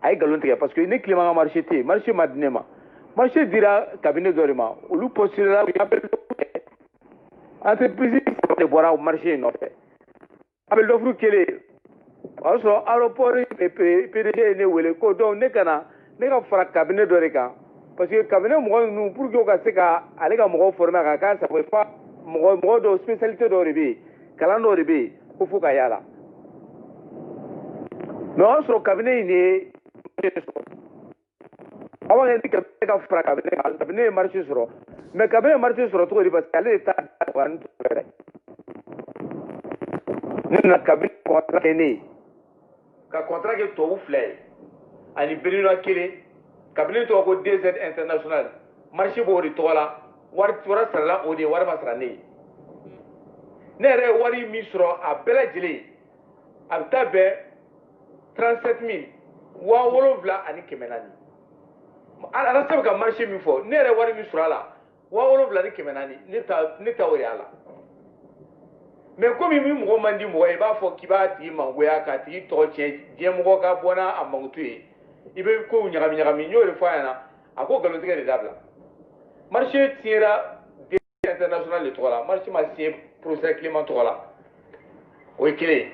[SPEAKER 2] a ye nkalon tigɛ parce que ne Clément ka marché tɛ yen marché ma di ne ma marché dira cabinet dɔ de ma olu postulera u appel entreprise de bɔra marché in nɔfɛ appel d'offre kelen o y'a sɔrɔ aéroport PDG ye ne wele ko donc ne ka fara cabinet dɔ de kan parce que cabinet mɔgɔ ninnu pour que o ka se ka ale ka mɔgɔw former a ka k'a sago ye fa mɔgɔ dɔw spécialité dɔw de bɛ yen kalan dɔw de bɛ yen ko fo ka y'a la mais o y'a sɔrɔ cabinet in de ye avant que cabinet ka fara cabinet ye marché sɔrɔ mais cabinet ye marché sɔrɔ cogo di parce que ale de ta ni tɔ wɛrɛ ne nana cabinet contrat kɛ ne ye ka contrat kɛ tubabu fila ye ani berinois kelen cabinet tɔgɔ ko DZ international marché b'o de tɔgɔ la wari sarala o de ye wari ma sara ne ye ne yɛrɛ ye wari min sɔrɔ a bɛɛ lajɛlen a bɛ taa bɛn 37 000 7,400 ala sɛbɛn ka marché min fɔ ne yɛrɛ wari min sɔrɔ a la 7,400 ne ta o de y'a la mais komi min mɔgɔ man di mɔgɔ ye i b'a fɔ k'i b'a tigi mangoya k'a tigi tɔgɔ tiɲɛ diɲɛ mɔgɔ ka bɔ n'a mankutu ye i bɛ kow ɲagami ɲagami n y'o de fɔ a ɲɛna a ko nkalontigɛ de dabila marché tiɲɛra DZ international de tɔgɔ la marché ma tiɲɛ professeur Clément tɔgɔ la o ye kelen ye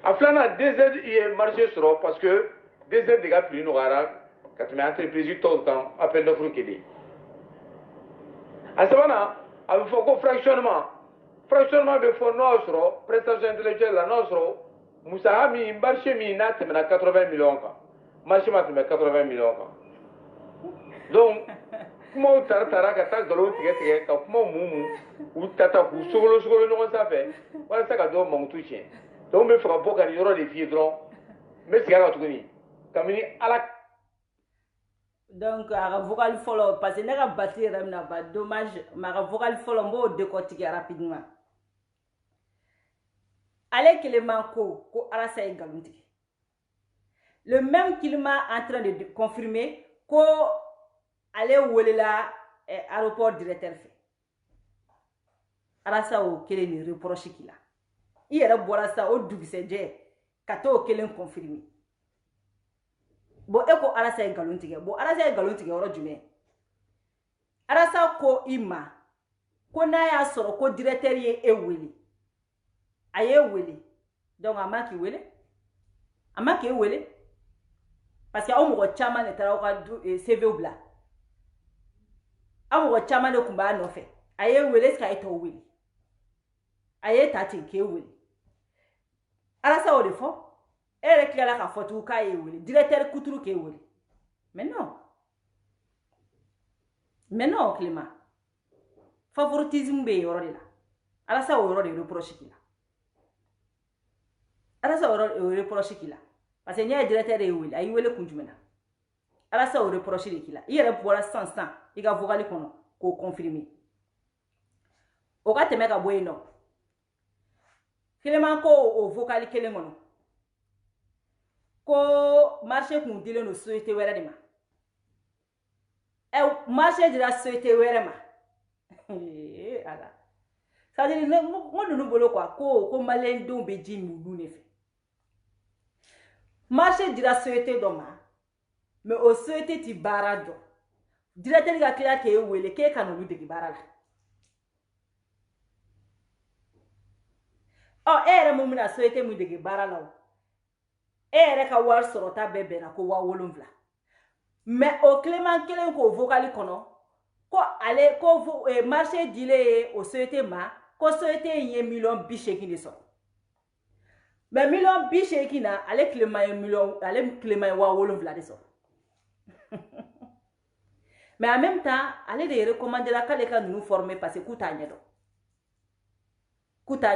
[SPEAKER 2] a filanan DZ ye marché sɔrɔ parce que DZ de ka prix nɔgɔyara ka tɛmɛ entreprise tɔw kan appel d'offre kelen a sabanan a bɛ fɔ ko fractionnement bɛ fɔ n'o y'a sɔrɔ prestation intellectuelle la n'o y'a sɔrɔ musaka min marché min n'a tɛmɛna 80 millions kan marché ma tɛmɛ 80 millions kan donc kumaw tara ka taa nkalon tigɛ ka kumaw mumu u tata k'u sogolo ɲɔgɔn sanfɛ walasa ka dɔw mankutu tiɲɛ donc n bɛ fɛ ka bɔ ka nin yɔrɔ de f'i ye dɔrɔn n bɛ segin a kan tuguni kabini ala.
[SPEAKER 3] Donc a ka vocal fɔlɔ parce que ne ka batterie yɛrɛ bɛna ban dommage mais a ka vocal fɔlɔ n b'o décortiquer rapidement ale kelen man ko Arasa ye nkalon tigɛ le même qu'il m'a en train de confirmer ko ale welela aéroport directeur fɛ Arasa o kelen ni reproche k'i la i yɛrɛ bɔra sa o dugusɛjɛ ka t'o kelen confirmer bon e ko Arasa ye nkalon tigɛ bon Arasa ye nkalon tigɛ yɔrɔ jumɛn Arasa ko i ma ko n'a y'a sɔrɔ ko directeur ye e wele a ye wele donc a ma k'i wele a ma k'e wele parce que aw mɔgɔ caman de taara aw ka CV bila aw mɔgɔ caman de tun b'a nɔfɛ a ye wele est-ce que a ye t'aw wele a ye ta ten k'e wele Arasa o de fɔ e yɛrɛ tilala k'a fɔ tugun k'a ye wele directeur kuturu k'e wele mais non Clément favoritisme bɛ yen yɔrɔ de la Arasa o yɔrɔ de reproche k'i la Arasa o reproche k'i la parce que n'i ye directeur de wele a y'i wele kun jumɛn na Arasa o reproche de k'i la i yɛrɛ bɔra sisan i ka vocal kɔnɔ k'o confirmer o ka tɛmɛ ka bɔ yen nɔ Clément ko o vocal kelen kɔnɔ ko marché kun dilen don société wɛrɛ de ma marché dira société wɛrɛ ma ala c'est-à-dire n ninnu bolo quoi ko maliyɛn denw bɛ ji min olu de fɛ marché dira société dɔ ma mais o société ti baara dɔn directeur ka tila k'e wele k'e ka n'olu dege baara la e yɛrɛ mun bɛna société mun dege baara la o e yɛrɛ ka wari sɔrɔta bɛɛ bɛnna ko 7,000 mais o Clément kelen k'o vocal kɔnɔ ko ale ko marché dilen ye o société ma ko société in ye 80,000 de sɔrɔ mais 80,000 na ale Clément ye 7,000 de sɔrɔ mais en même temps ale de recommandé la k'ale ka ninnu former parce que k'u t'a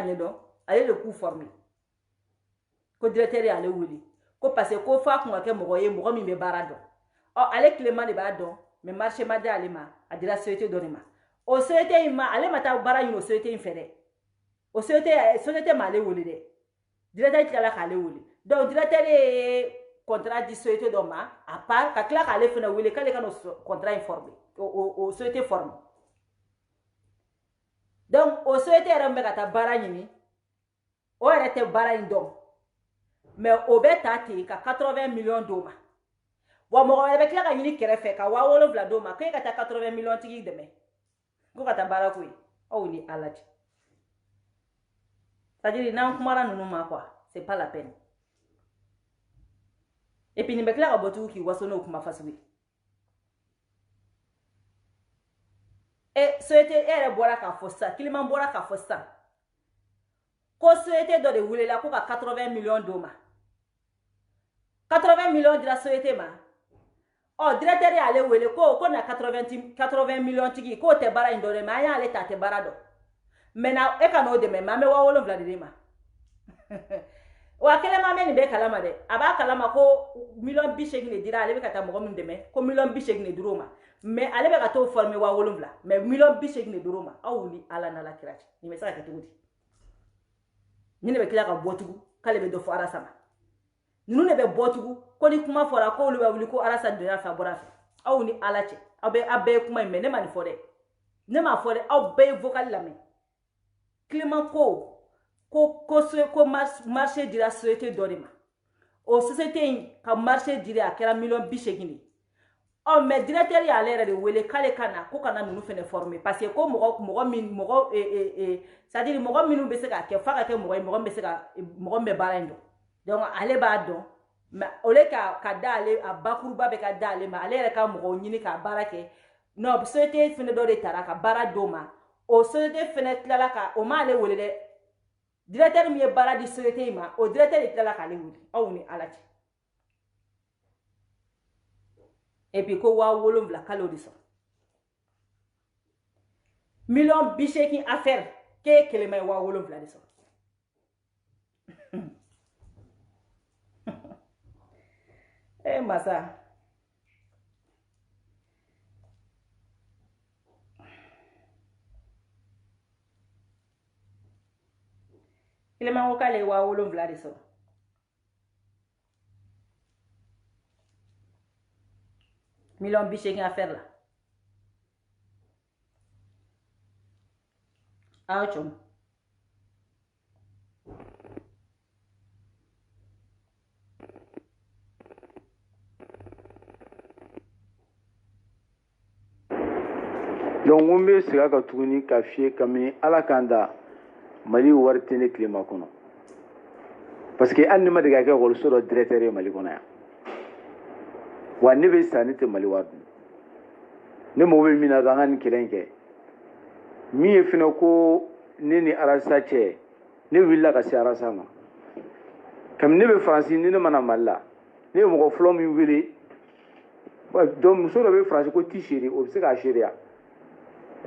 [SPEAKER 3] ɲɛdɔn ale de k'u former ko directeur y'ale wele ko parce que ko f'a kun ka kɛ mɔgɔ ye mɔgɔ min bɛ baara dɔn ale Clément de b'a dɔn mais marché ma di ale ma a dira société dɔ de ma o société in ma ale ma taa baara ɲini o société in fɛ dɛ o société ma ale wele dɛ directeur tilala k'ale wele donc directeur ye contrat di société dɔ ma à part ka tila k'ale fana wele k'ale ka n'o contrat in former o société former donc o société yɛrɛ min bɛ ka taa baara ɲini o yɛrɛ tɛ baara in dɔn mais o bɛ ta ten ka 80 millions d'o ma wa mo ga be kila ka yini kerefe ka wa wolo vla do ma ke ka ta 80 millions tigi deme ko ka ta bara ko o ni alaji c'est-à-dire nan kumara nunu ma quoi c'est pas la peine et puis ni be kila ka botu ki wasono kuma faswi et souhaité ere bora ka fossa kiliman bora ka fossa ko souhaité do de wule la ko ka 80 millions d'oma 80 millions de la société ma oh directeur ya ale wele ko na 80 millions tigi ko te bara indore ma ya ale ta te bara do mena e ka no de me ma me wa wolo vla de ma wa kele ma me ni be kalama de aba kalama ko million bi shegi ne dira ale be kata mo min de me ko million bi shegi ne duro ma mais ale be ka to former wa wolo vla mais million bi shegi ne duro ma awuli ala na la kirati ni me saka ketudi ni ne be kila ka botugu kale be do fo ara sama nous ne be botugu ko ni kuma fora ko lu be wuli ko arasa de fa borafa aw ni alache abe kuma me ne mani fore ne ma fore aw be vocal la me Clément ko marché dira société dorima o société ka marché dira kera million bishegini o me directeur ya lere de wele kale kana ko kana nunu fene former parce que ko mogo c'est-à-dire mogo minu be se ka ke fa ka ke mogo be se ka mogo be barendo donc ale ba don mais ole ka dale a bakuruba be ka dale ma ale re ka mogo nyini ka barake no société fene do de taraka bara doma o société fene tlala ka o ma ale wele de directeur mi e bara di société ma o directeur tlala ka le wele awuni alati et puis ko wa wolom la kalodi so million bisheki affaire ke kelema wa wolom la so masa ile ma wakale wa wolom vla so million biche qui affaire là chum
[SPEAKER 2] donc on be siga ka tuguni ka fie kami ala kanda mali warte ne klima kono parce que an ni ma diga ke gol soro directeur mali kono ya wa ne be sanite mali wadu ne mo be mina da ngani kilenke mi e fina ko ne ni arasa che ne willa ka si arasa ma kam ne be franci ne mana malla ne mo ko flo mi wili ba do mo so be franci ko tishiri o se ka shiria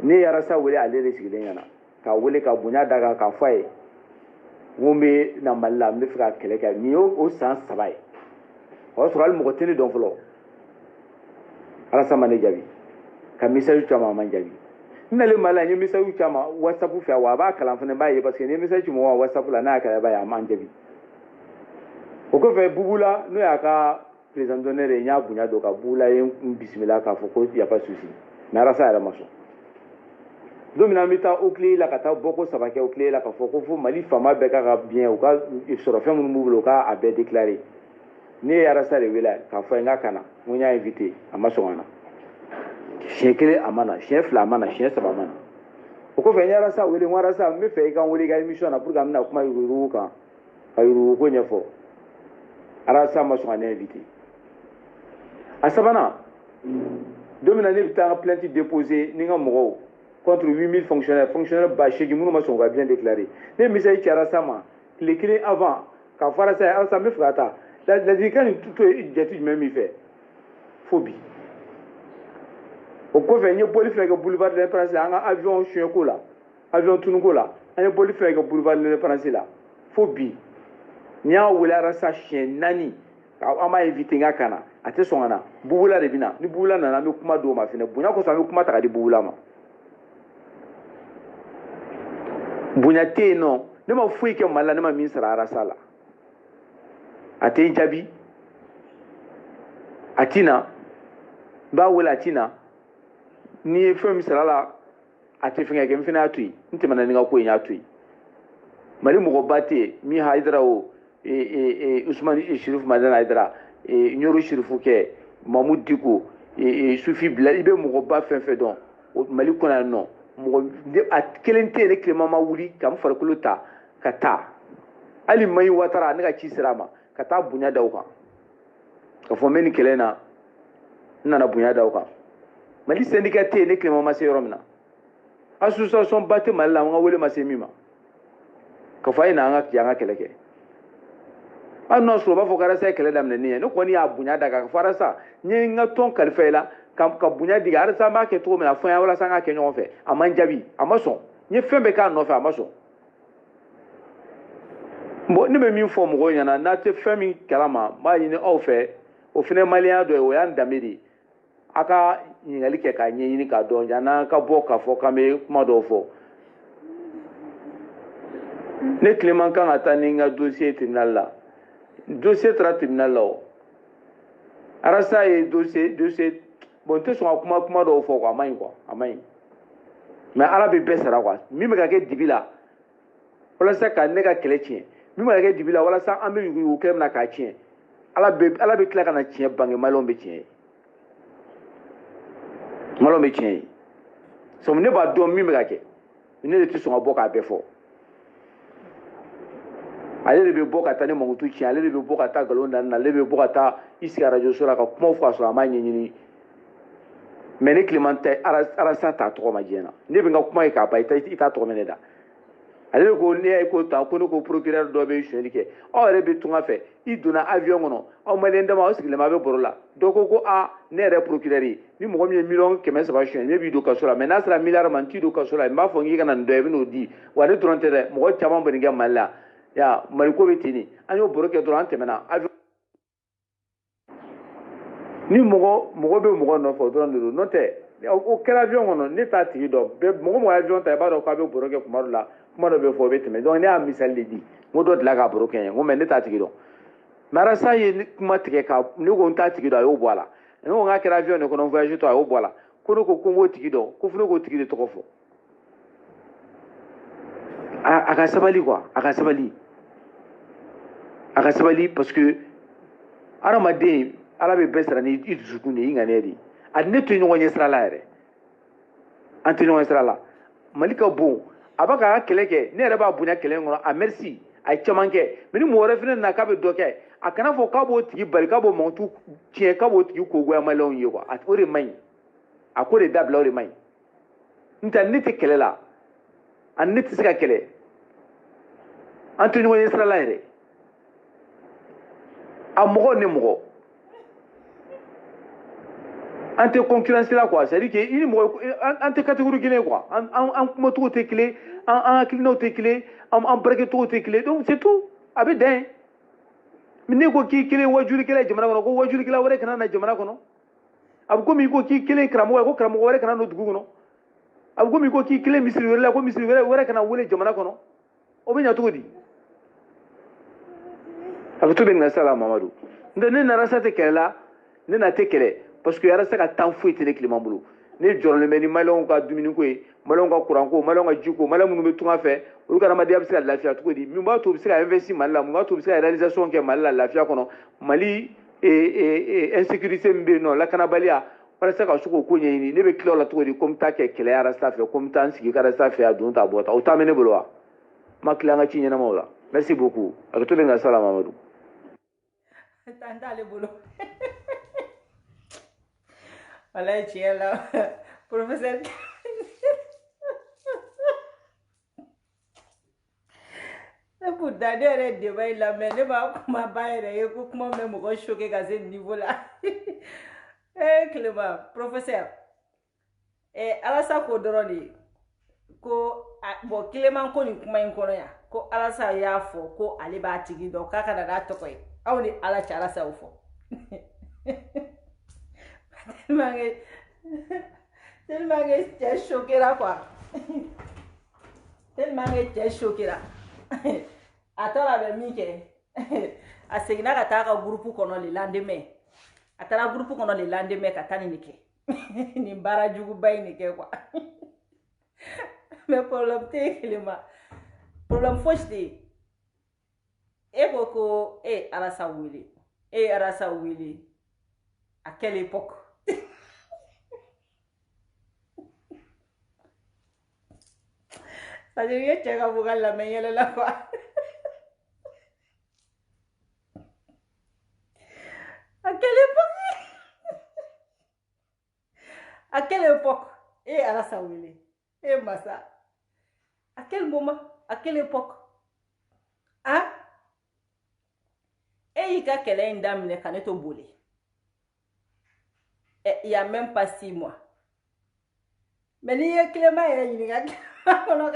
[SPEAKER 2] ne yarasa wele alere sigilen yana ka wele ka bunya daga ka faye ngombe na malla me fika keleka mi o san sabai o so ral mo tene don flo arasa mane jabi ka message chama man jabi nale malla ni message chama whatsapp fa wa ba kala fane baye parce que ne message mo wa whatsapp la na ka ba ya man jabi o ko fe bubula no ya ka président d'honneur nya bunya do ka bula yin bismillah ka fo ko ya pas souci na rasa ala maso domina mita o clé la kata boko sabake o clé la ka fo ko fo mali fama be ka bien o ka soro fe mun mubulo ka abe déclarer ne ya rasa le wela ka fo nga kana munya invité amaso wana chekele amana chef la amana chef saba amana o ko fe nya rasa wele ngwa rasa me fe ka wele ga émission na pour ka mna kuma yuru ka ayuru ko nyefo arasa maso wana invité asabana domina ne bita plainte déposée ninga mogo contre 8000 fonctionnaires bâchés qui sont bien déclarés. Les messages qui les clés avant, quand ça me fait la déclaration tout est même fait. Phobie. Au coup, il y a un boulevard de l'Indépendance, un avion chien cola, avion Tunugola, un boulevard de l'Indépendance là. Phobie. N'y a où la race chien nani. On m'a invité à Kana. A te son ana. Boula de bina. Ni boula nana me kuma do ma fine. Bunya ko sa me kuma ta di boula ma. Bunyate non ne ma fui ke mala ne ma min sara arasala ate jabi atina ba wala atina ni fo mi sara la ate finga ke mfina atui nte mana ninga ko nya atui mali mo bate mi haidra o Usman Shirif madana haidra nyoro shirifu ke Mahmoud Diko et Soufi Bilal ibe mo ba fen fe don Mali kona non mo a kelente ne Clément Mawuli kam farkulu ta kata ali mai watara ne ka ci sirama kata bunya dauka ka fo meni kelena nana bunya dauka Mali syndicat ne Clément Massé yoromna association batte Mali la nga wele Massé mima ka fa ina nga yanga keleke anno so ba fo kara sai kele damne ni no ko ni abunya daga fara sa ni nga ton kalfela kam ka bunya diga ar sa ma ke to me afon ya wala sa nga ke nyon fe amanjabi amason ni fembe ka no fe amason bo ni me mi fo mo go nyana na te femi kalama ma yi ni o fe o fine malian do o ya ndamedi aka nyingali ke ka nyi ni ka do nyana ka bo ka fo ka me kuma do fo ne Clément kan atani nga dossier tribunal la dossier tribunal là arasa et dossier bon te so kuma do fo quoi amay mais ala be besara quoi mi me ka ke dibila wala sa ka ne ka chrétien mi me ka ke dibila wala sa ambe yu ke na ka chien ala be kla kana chien bangi malombe chien so ne ba do mi me ka ke ne te so boka be fo ale be boka ta ne mangutu chi ale be boka ta galonda na le be boka ta isi radio sura ka kuma fo so amanye ni mais ne Clémentin arasa ta to ma jena ne be nga kuma ka ba ita to mene da ale ko ne ko ta ko ko procureur do be shenike o re be tunga fe iduna avion ngono o malenda ma o sigile ma be borola do ko a ne re procureur ni mo mi million keme sa shen ne bi do ka sura mais na sra milliard man ti do ka sura ma fo ngi kana ndo be no di wa ne tronte de mo ko chama mbani ga malla ya mariko betini anyo boroke dron temena ni mogo be mogo no fo dron do note o kera avion ono ni ta ti do be mogo avion ta ba do ka be boroke kumarula kuma do be fo betime donc ne a misal di ngodo de la ga boroke ngo men ni ta ti do mara sa ye kuma tike ka ni go ta ti do ayo boala ngo nga kera avion ko no voyage to ayo boala ko no ko ngo ti do ko fu no ko ti to ko fo aka sabali quoi aka sabali parce que aramade arabe besra ni idusukune inganedi adne to nyongo nyesra la ere antonio nyesra la malika bon abaka keleke ne reba bunya kele ngono a merci ay chamanke mini mo refene na kabe doke akana fo kabo tigi bari kabo montu tie kabo tigi ko gwa malon yego at ore mai akore dabla ore mai nta nite kele la an nite sika kele antonio nyesra la ere amogo ne mogo ante concurrence là quoi c'est à dire que il mogo ante catégorie guiné quoi en kuma tout est clé en clino est clé en break tout est clé donc c'est tout abe den mine ko ki clé wajuri kala jamana kono ko wajuri kala wore kana na jamana kono abu ko mi ko ki clé kramo ko kramo wore kana no dugu kono abu ko mi ko ki clé misiri wore la ko misiri wore kana wole jamana kono o be nya to di akutu ben sala Mamadou ndene na rasate kala ne na tekele parce que yara saka tan fouete ne Clément bulu ne jorle meni malon ka dumini ko malon ka kuran ko malon ka jiko malon mu betunga fe olu kana madi abisa lafiya to di mi ba to bisa investi malla mu ga to bisa réalisation ke malla lafiya kono mali insécurité mbe no la kana balia para saka suko ko nyini ne be kilo la to di comme ta ke kele yara staff comme tan sigi kara staff ya dun ta bota o ta mene bulwa makilanga ci nyana mawla merci beaucoup akutu ben sala Mamadou
[SPEAKER 3] tanda le boulot. Voilà, tu es là, professeur. Pour d'ailleurs, débat là, mais ne va pas bailler, comment même on choquer à ce niveau là. Eh Clément, professeur. Ala sa ko doroni ko bo Clément ko ni kuma in kono ya ko ala sa ya fo ko ale ba tigi do kaka da to koy awni ala cha sa ufo tellement que t'es choqué là quoi tellement que t'es choqué là atala be mike asigna ka ta ka groupe kono le lendemain atala groupe kono le lendemain ka tani nike ni bara jugu bay nike quoi mais problème te Clément problème fochti e boko arasa wili À quelle époque? Ça devient Tchèque la meilleure là-bas. À quelle époque? À quelle époque? Et Arasa Wili. Et Massa. À quel moment? À quelle époque? Hein? Et il y a une dame qui est au boulot. Il n'y a même pas 6 mois. Mais il y a Clément et il y a Clément.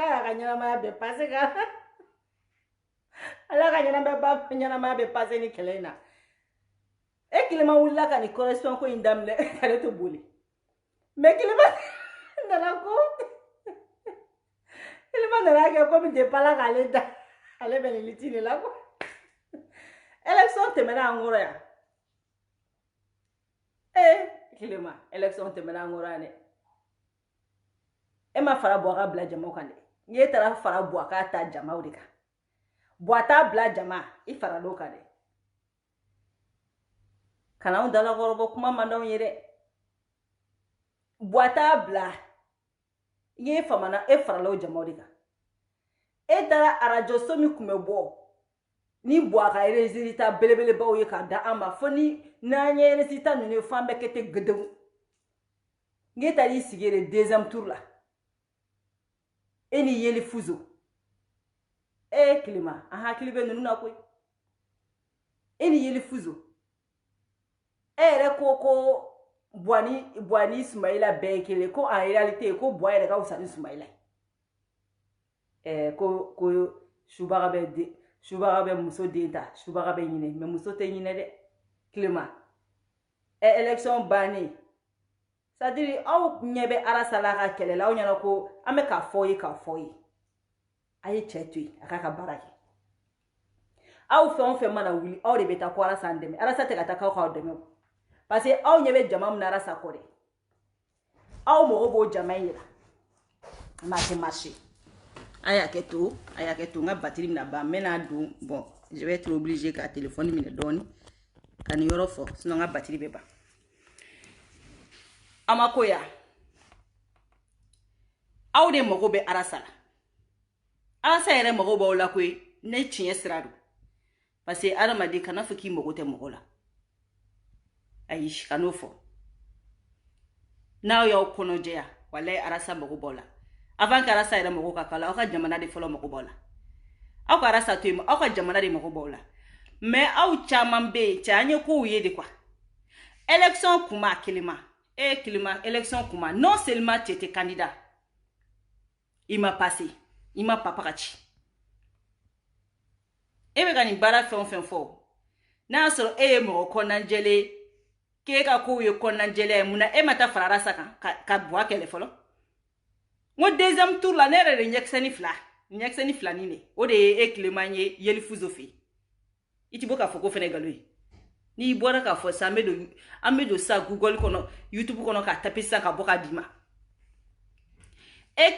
[SPEAKER 3] Et Clément ou là quand il correspond à une dame qui est au boulot. Mais Clément dans la cour. Clément dans la cour comme il n'est pas là à l'état. Allez, ben il est là. Élection te mène en Goya. Clément, élection te mène en Goya. Et ma fara boire bla jama kande. Ni etara fara boire ka ta jama odika. Boita bla jama, I fara lo kande. Kana on dala gorobo kuma manda on yere. Boita bla. Ye famana e fara lo jama odika. E dala arajo somi kumebo. Ni boaka rezilita belebele ba oye ka da ama foni na nye rezilita nune fambe kete gedeu. Nge tali sigere deuxième tour là. Eni yeli fuzo. Clément, aha Clément nunu na koy. Eni yeli fuzo. Re ko boani Ismaïla bekele ko en réalité ko boye ka usani Ismaïla. Ko Shubara be muso denta, Shubara be nyine, mais muso te nyine de. Clément. Élection bani. Ça dit aw nyebe arasala ka kelela aw nyana ko ame ka foyi. Aye chetui akaka baraki. Aw fe mana wuli aw de beta ko arasa ndeme. Arasa te kata ka deme. Parce que aw nyebe jama mun arasa kore. Aw mo bo jama yira. Marché marché. Ayaketo nga batterie na ba mena dou. Bon, je vais être obligé ka téléphone mi ne doni. Kan yoro fo, sinon nga batterie beba. Amakoya. Aw de mogo be arasala. Arasa yere mogo ba ola kwe ne tiye sirado. Parce que adamadi kana fiki mogo te mogo la. Ayish kanofo. Now ya kono jeya wala arasa mogo bola. Avant que arasa yere mogo kakala, aka jamana de folo mogo bola. Aw ka arasa to aka jamana de mogo bola. Mais aw chaman be chanye ko uye de quoi. Élection kuma Clément. Clément, élection kuma. Non seulement tu étais candidat. Il m'a passé. Il m'a pas parti. Et bien, quand il bara fait fort. Na soro mo konanjele. Keka ko yo konanjele muna mata farara saka ka boa kele folo. Mo deuxième tour la nere nyekseni fla. Nyekseni fla nine. O de Clément yeli fuzofi. Itiboka foko fene galui. Ni bora ka fo sa amedo sa Google kono YouTube kono ka tapisa ka boka dima.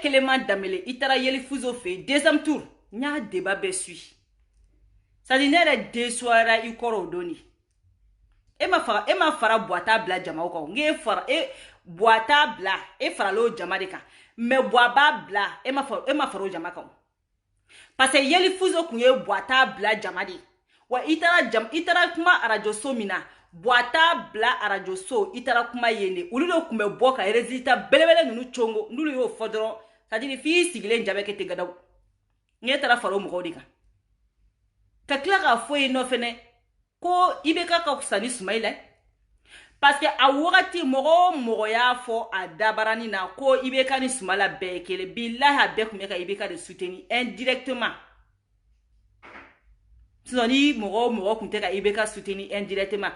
[SPEAKER 3] Clément Damele itara yeli fuzo fe deuxième tour nya débat besui. Ça dit nere deux soirs I koro doni. E ma fara boita bla jama ko nge fara boita bla fara lo jama de kan. Mais boaba bla e ma fara jama kan. Parce que yeli fuzo kunye boita bla jama de. Wa itara kuma arajo so mina boita bla arajo so itara kuma yene ululo kumbe boka rezita belebele nunu chongo ndulu yo fodron sadiri fi sigile njabe kete gadaw ngetara faro mo godika ka klara foye no fene ko ibeka ka kusani Ismaïla parce que a wakati mogo ya fo a dabarani na ko ibeka ni Ismaïla bekele billahi abek meka ibeka de soutenir indirectement. Sinon, mogo kunte ka ibeka soutenir indirectement.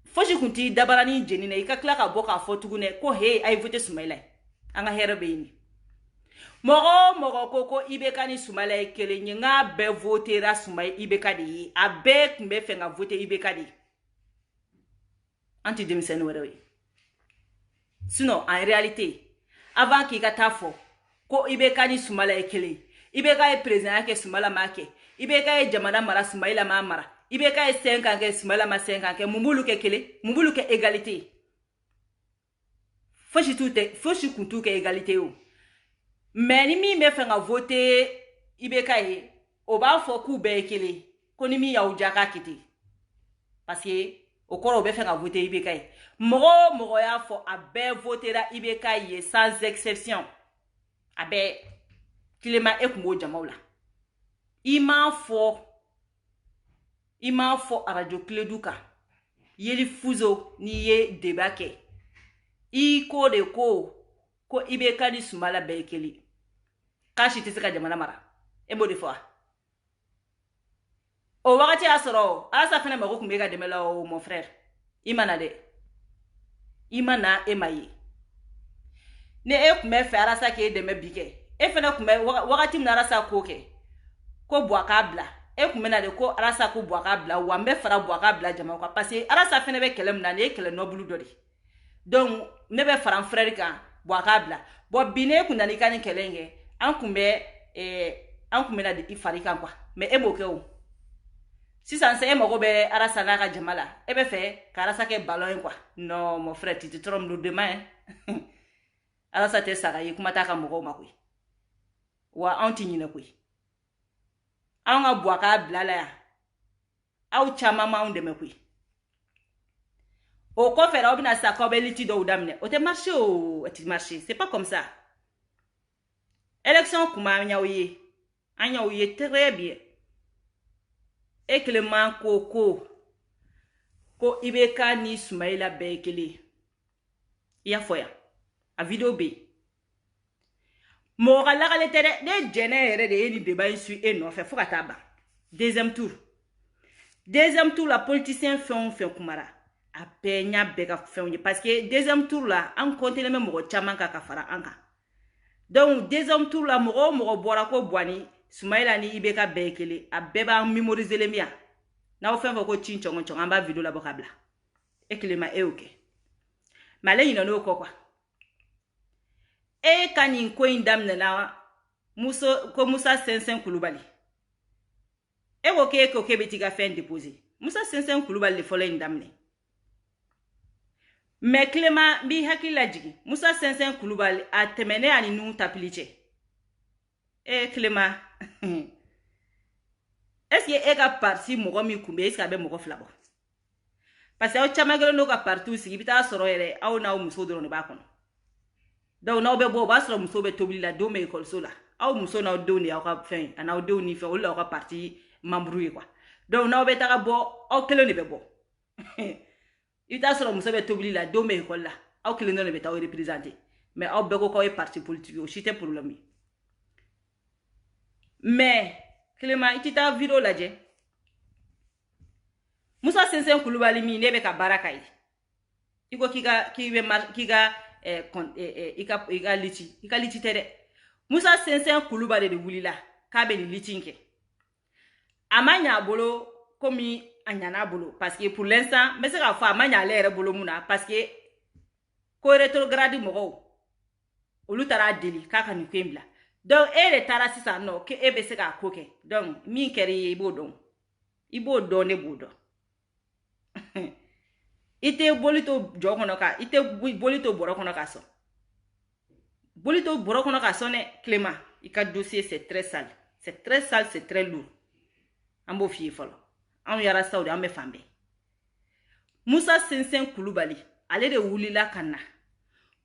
[SPEAKER 3] Foji kunti dabarani jenine ika klaka boka fotugune ko hey ay vote Ismaïla. Anga herbe ini. Mogo koko ibeka ni Ismaïla kele nga be votera Ismaïla ibeka de abek mbe fenga vote ibeka de. Anti demisen werewe. Sinon en réalité avant qu'il katafo ko ibeka ni Ismaïla kele ibeka e président ke Ismaïla make ibeka e jamana mara Ismaïla mara Ibeka est 5 ans, Soumaïla ma 5 ans, Moumoulou ke kele, Moumoulou ke égalité. Faut que kuntu ke égalité ou. Mais ni mi me fait voter Ibeka e, o ba fo ku be kele, ko ni mi ya ujaka kiti. Parce que au corps au be fait voter Ibeka e. Moro ya fo abe votera Ibeka e sans exception. Abe kilema ekumo jamaula. Ima fo a radio Kleduka. Yeli fuzo ni ye debake. I ko de ko Ibeka di Soumaïla Bekeli. Kashi tisika jamana mara. Ebo de fois. O wakati asoro, asa fene mako kumbeka demela o mon frère. Imana de. Imana emaye. Ne e kume fe arasa ke deme bike. E fene kume wakati mna arasa koke. Ko boaka bla. E kume na de ko arasa ko boaka bla. Wambe fara boaka bla jama kwa. Parce arasa fene be kelem na ne kele nobulu dori. Donc ne be fara frère kan boaka bla. Bo bine kunani kani kelenge. An kume na de ifari kan kwa. Me ebo ke o. Si ça se emo be arasa na ka jamala. Ebe fe ka arasa ke ballon kwa. Non mon frère tu te trompes nous demain. Arasa te sara yi kuma ta ka mogo makui. Wa anti nyina kui. Anga boaka blala ya. Au chama maunde me kui. Au ko fera obina sa ko beliti do udamne. O te marché o ti marché, c'est pas comme ça. Élection kuma anya oye très bien. Et Clément ko Ibeka ni Soumaïla Bekeli. Ya foya. A vidéo B. Mora la le tere de génère de ni débat ici et non fait fukataba. Deuxième tour la politicien fait kumara. A penya beka fait parce que deuxième tour là on compte les mêmes chama ka fara anka. Donc deuxième tour là moro bora ko boani Soumaïla ni Ibeka Bekeli a beba mémoriser les miens. Na o fait ko chinchongo amba vidéo la bokabla. Et Clément est OK. Malé ino no quoi. E kani ko indam na Moussa Sensen Koulibaly. E ko ke betiga fait déposer. Moussa Sensen Koulibaly le fole indamne. Mais Clément bi hakila jigi. Moussa Sensen Koulibaly a temene ani nou tapiliche. E Clément. Est-ce que e ka parti mogo mi kumbe est-ce que be mogo flabo? Parce que o chamagelo no ka parti sigi bita soro ere au na o muso doro ne ba kono. Donc na obe bo ba soro muso be tobili la do me école so la. Au muso na o do ni ka fin ana o do ni fe o la ka parti membre quoi. Donc na obe ta ka bo o kele ne be bo. Ita soro muso be tobili la do me école la. Au kele no ne be ta o représenter. Mais au be ko e parti politique o chite problème. Mais Clément itita vidéo la je. Moussa Sensen Koulibaly mi nebe ka baraka yi. Iko ika lichi tere. Moussa Sensen Koulibaly de wulila ka be ni lichinke. Amanya bolo komi anyana bolo parce que pour l'instant mais c'est ka fa amanya lere bolo muna parce que ko rétrograde mogo. Olutara deli kaka ni kwembla. Donc ele tara sisa no ke ebe se ka koke. Donc mi keri ibo don ne bodo. Ite bolito jokono ka ite bolito borokono ka so. Bolito borokono ka so ne Clément, ika dossier c'est très sale. C'est très sale, c'est très lourd. Ambo fie folo. An yara saudi ambe fambe. Moussa Sensen Koulibaly, ale de wulila kana.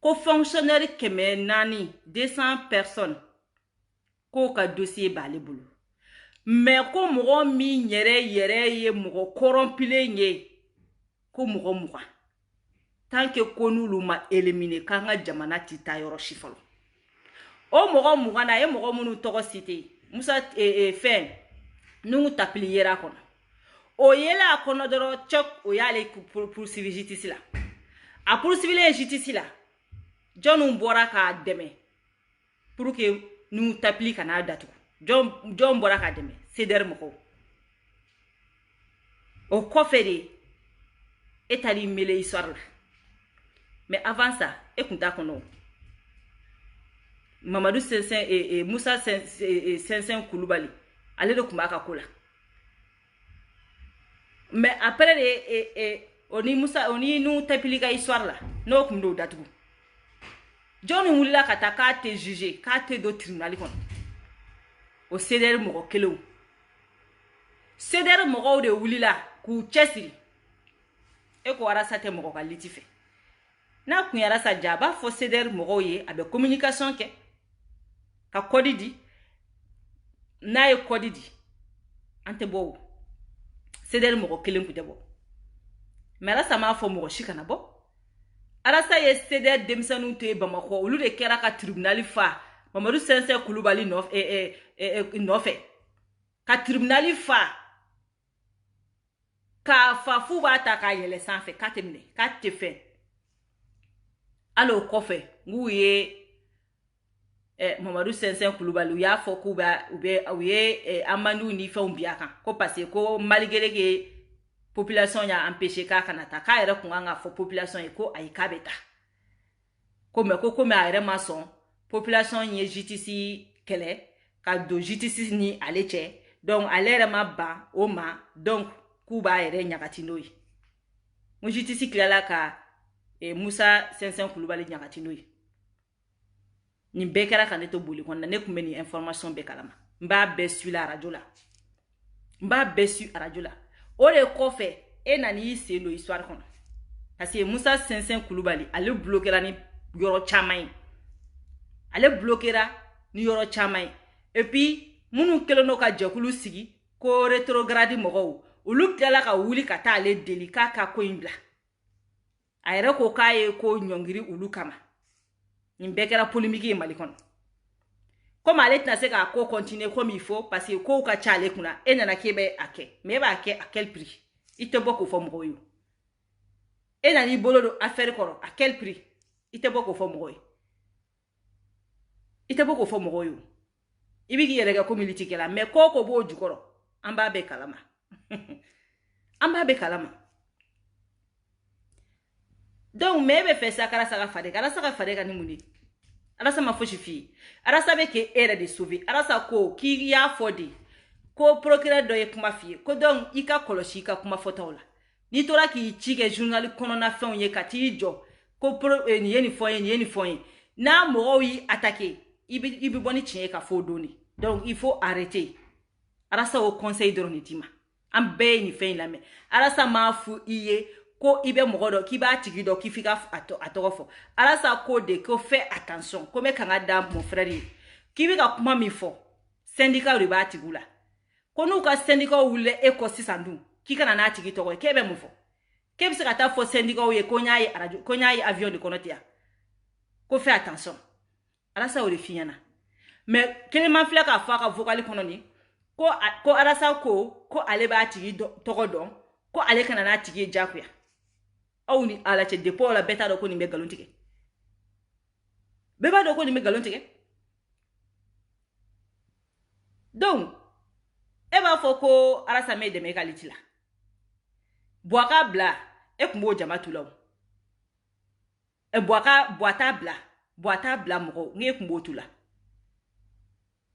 [SPEAKER 3] Ko fonctionnaire keme nani 200 personnes. Ko ka dossier bale bulu. Mais ko mogo mi yere ye mogo corrompile nye. Ko mogo mogo. Tant que konulu ma éliminer kanga jamana tita yoro shifalo. O mogo mogo na ye mogo munu togo cité. Moussa fen nungu tapili yera kono. O yela kono doro chok o yale poursuivre justice la. A poursuivre justice la. John mbora ka deme. Pour que nous tapili kana datu. John mbora ka deme. C'est der moko. O kofere etali mele histoire la. Mais avant ça, écoutez kono. Mamadou Sensen et Moussa Sensen Koulibaly. Allez de kumaka kola. Mais après oni musa oni nous t'appliquer histoire là no kumdo datugu John wulila kata ka te juger ka te do tribunal kon o ceder mo kelo ceder mo de wulila ku chesiri e ko arasa te mo ka litife na ku yarasa jaba fo ceder mo ye abe communication ke ka kodidi na e kodidi ante bo ceder mo kelen ku debo mais là ça m'a fait mo shikana bo arasa ye ceder demsanu te bamako olu de kera ka tribunal fa Mamadou Sensé Koulibaly nofe ka tribunal fa ka fa fu ba ta ka yele sanfe ka temne ka te fe alo kofe nguye Mamadou Sensé Koulibaly ya fo ku ba uye amanu ni fe umbiaka ko parce ko malgré que population ya empêché ka kanata ka ere kunga fo population e ko ayika beta comme a maçon population y JTC kele ka do JTC ni aleche donc alere ma ba o ma donc kuba ere nyakati noi mo JTC klela ka Moussa Sensé Koulibaly nyakati noi ni bekara kan to boli kon na ne kumeni information bekalama mba besu la radio la mba besu radio la o le kofe nani se no histoire kon parce que Moussa Sensé Koulibaly ale bloquera ni yoro chamay ale bloquera ni yoro chamay et puis munu kelono ka jakulu sigi ko retrograde mogo ulu kala ka wuli ka ta ale delika ka ko imbla ayre ko kaye ko nyongiri ulu kama nimbekera polémique malikon comme ale tna se ka ko continuer comme il faut parce que ko ka chale kuna nana kebe ake mais ba ake à quel prix ite boko fo mogo yo nani bolo do affaire koro à quel prix ite boko fo mogo yo ibigi yerega community kela mais koko bo jukoro amba be kalama amba be kalama donc mebe fesa kala saka fade ni muni arasa ma foshi fi arasa be ke ere de sauver arasa ko ki ya fodi ko procureur do ye kuma fi ko donc ika koloshi ka kuma fotola ni tora ki chike journal kono na fe onye kati jo ko pro ni yeni foyen na mo wi attaquer ibi boni chinye ka fodo ni donc il faut arrêter arasa au conseil de ronitima am be ni fe la me arasa ma fu iye ko ibe mogodo ki ba tigi do ki fika atofo arasa ko de ko fait attention comme kanga dam mon frère ki bi ka kuma mi fo syndicat ri ba tigula ko nu ka syndicat wule eko sisandu ki kana na tigi to ko kebe mo fo kebe se kata fo syndicat ye ko nyaayi radio ko nyaayi avion de konotia ko fait attention arasa o le finyana mais kelema fla ka fa ka vocal kononi ko arasa ko ale ba tigi to ko don ko ale kana na tigi jakuya aw ni ala che depo la beta do ko ni me galontike beba do ko ni me galontike donc e ba foko arasa me de me kalitila boaka bla e kumbo jamatu law e boata bla mo nge kumbo tula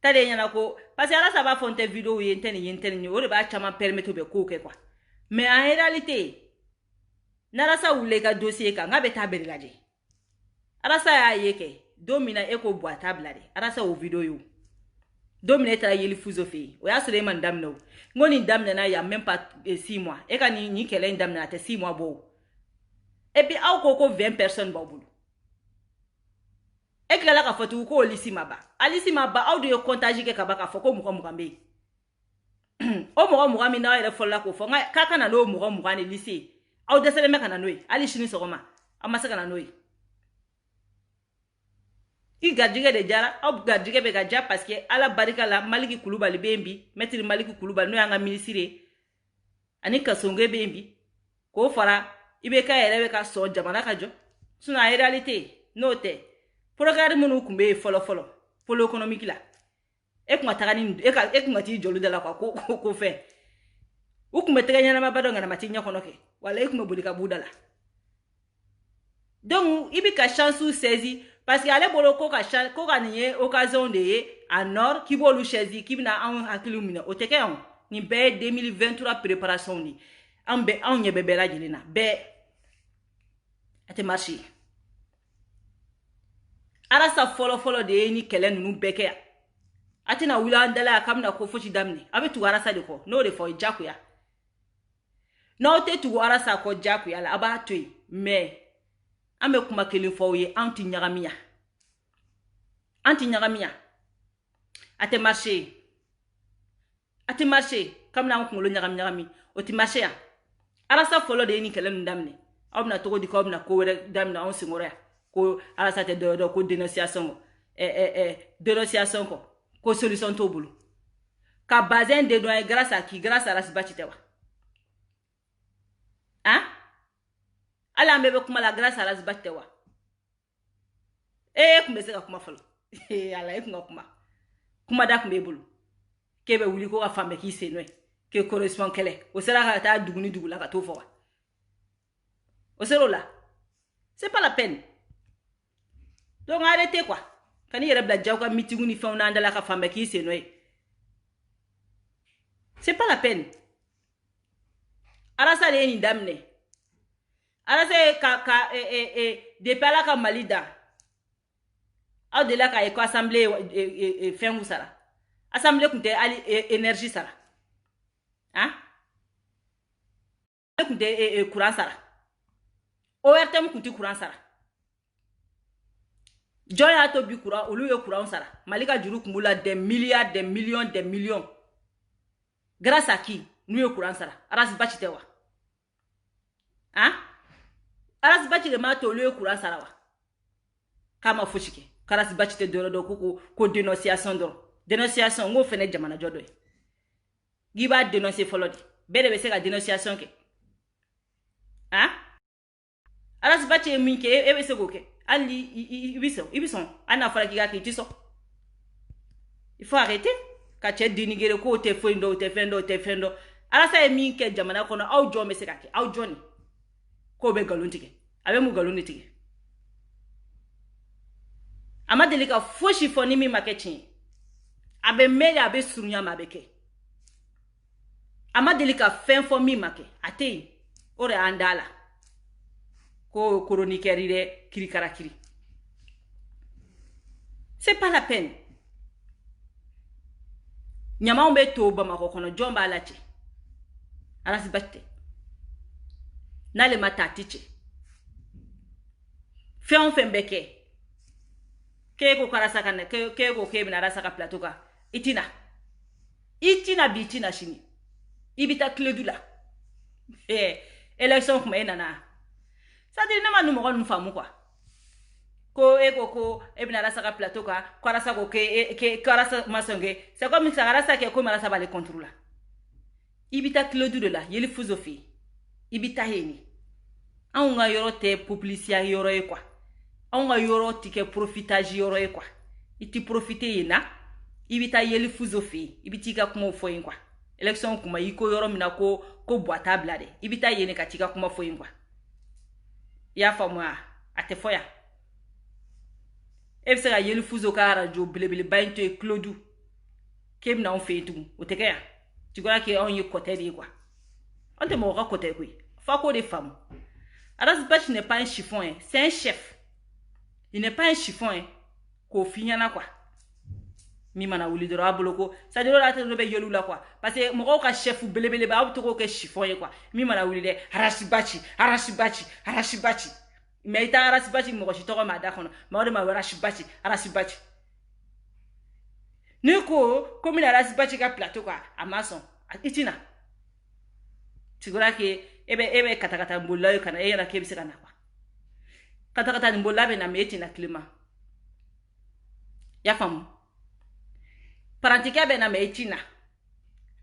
[SPEAKER 3] tade nyana ko parce que arasa ba fonte vidéo yenteni o de ba chama permettre be ko ke quoi mais en réalité narasa ulega dossier ka ngabe tabelgaje arasa ya yeke domina eko boata blade arasa o video yo domina tra yeli fuzofi o ya sele man damno ngoni damna na ya même pas 6 mois e ka ni kele damna te 6 mois bo et puis au koko 20 personnes babulu e kala ka fotu ko alisi maba au de contagie ke kabaka foko mukambe o mukammi na ile folla ko fo kaka na no mukammi lycée au desele meka na noi ali shini sogoma amasaka na noi i gadjige de jara au gadjige be gadja parce que ala barika la Maliki Koulibaly bembi maître Maliki Koulibaly no yanga ministre ani kasonge bembi ko fara ibe ka yere be ka so jamana ka jo suna en réalité note programme munu kumbe folo polo économique la e kuma tagani e kuma ti jolu de la ko fe ukume teganya na mabado ngana matinya konoke wala ikume bulika budala donc ibi ka chance ou saisi parce que ale bolo ko ka niye occasion de en nord ki bolu saisi ki bina an hakilumina o teke on ni be 2023 préparation ni Anw ɲɛ bɛ bɛɛ lajɛlen na bɛɛ a tɛ marché arasa fɔlɔ de ye ni kɛlɛ ninnu bɛɛ kɛ a tɛna wuli an dala k'a bɛna ko fosi daminɛ a bɛ tugu arasa de kɔ n'o de fɔ jagoya n'aw tɛ tugu arasa kɔ jagoya la a b'a to yen mais an bɛ kuma kelen fɔ aw ye an tɛ ɲagamiya a tɛ marché kabini an kunkolo ɲagami o tɛ marché yan arasa fɔlɔ de ye ni kɛlɛ ninnu daminɛ aw bɛna cogo di k'aw bɛna ko wɛrɛ daminɛ anw senkɔrɔ yan ko arasa tɛ dɔ ko dénonciation kɔ ko solution t'o bolo ka bazin dédouaner grâce à qui grâce à Arasibachi tɛ wa hein hali an bɛɛ bɛ kuma la grâce à Arasibachi tɛ wa kun bɛ se ka kuma fɔlɔ ala kun ka kuma da kun b'e bolo k'e bɛ wuli ko ka fan bɛɛ k'i sen n'o ye k'e correspond kɛlɛ o sera ka taa dugu ni dugu la ka t'o fɔ wa o sera o la c'est pas la peine donc arrêtez quoi kan'i yɛrɛ bila jaw ka meeting ni fɛnw n'an dala ka fan bɛɛ k'i sen n'o ye c'est pas la peine arasa de ye nin daminɛ arasa ye depuis ala ka Mali da aw de la ka ye ko assemblée fɛn ku sara assemblée kun tɛ ali énergie sara hein kun tɛ courant sara ORTM kun tɛ courant sara jɔn y'a to bi courant olu ye courant sara Mali ka juru kun b'u la des milliards des millions grâce à qui n'u ye courant sara Arasibachi tɛ wa hein Arasibachi de m'a to olu ye courant sara wa k'a ma fosi kɛ Arasibachi tɛ dɔrɔ dɔn ko dénonciation dɔrɔn dénonciation n k'o fɛnɛ jamana jɔ dɔ ye k'i b'a dénoncer fɔlɔ de bɛɛ de bɛ se ka dénonciation kɛ hein Arasibachi ye min kɛ e bɛ se k'o kɛ hali i bɛ sɔn hali n'a fɔra k'i k'a kɛ i tɛ sɔn il faut arrêter ka cɛ dénigrer k'o tɛ foyi dɔn o tɛ fɛn dɔn Arasa ye min kɛ jamana kɔnɔ aw jɔn bɛ se ka kɛ aw jɔn k'o bɛ nkalon tigɛ a bɛ mun nkalon de tigɛ a ma deli ka fosi fɔ ni min ma kɛ tiɲɛ a bɛ mɛn a bɛ surunya ma a bɛ kɛ a ma deli ka fɛn fɔ min ma kɛ a tɛ yen o de y'an da la ko chroniqueur dɛ kirikarakiri c'est pas la peine ɲamaw bɛ to Bamakɔ kɔnɔ jɔn b'a la cɛ Arasibachi tɛ n'ale ma taa a tɛ cɛ fɛn o fɛn bɛ kɛ k'e ko karasa kan k'e ko k'e bɛna Arasa ka plateau kan i tina bi i tina sini i bɛ taa tile du la élection kuma e nana c'est-à-dire ne ma nin mɔgɔ ninnu faamu quoi ko e ko e bɛna Arasa ka plateau kan ko Arasa ko ko Arasa ma sɔn kɛ c'est comme si Arasa kɛ komi Arasa b'ale contre la i bɛ taa tile du de la yeli fuso fɛ yen i bɛ taa yen de anw ka yɔrɔ tɛ publicité yɔrɔ ye quoi anw ka yɔrɔ tɛ kɛ profitage yɔrɔ ye quoi i ti profiter yen na i bɛ taa yeli fuso fɛ yen i bɛ t'i ka kumaw fɔ yen quoi élection kuma i ko yɔrɔ min na ko bɔ a t'a bila dɛ i bɛ taa yen ka t'i ka kuma fɔ yen quoi i y'a faamu a tɛ fɔ yan e bɛ se ka yeli fuso ka radio belebeleba in to yen Clodou k'e bɛna anw fɛ yen tugun o tɛ kɛ yan tu crois que anw ye kɔtɛ de ye quoi an tɛ mɔgɔ ka kɔtɛ koyi f'a k'o de faamu Arasibachi n'est pas un chiffon hein c'est un chef il n'est pas un chiffon hein k'o f'i ɲɛna quoi min mana wuli dɔrɔn a bolo ko c'est-à-dire o la tɛ bɛ yelu la quoi parce que mɔgɔw ka chef belebeleba aw bɛ to k'o kɛ chiffon ye quoi min mana wuli dɛ Arasibachi mais i t'a Arasibachi mɔgɔ si tɔgɔ ma da kɔnɔ mais o de ma Arasibachi n'i ko min Arasibachi ka plateau kan a ma sɔn i tina tu crois que e bɛ katakata bolila ye kana e yɛrɛ k'e bɛ se ka na quoi katakata nin bolila bɛ na mais e tina tilema y'a faamu parantikɛ bɛ na mais e tina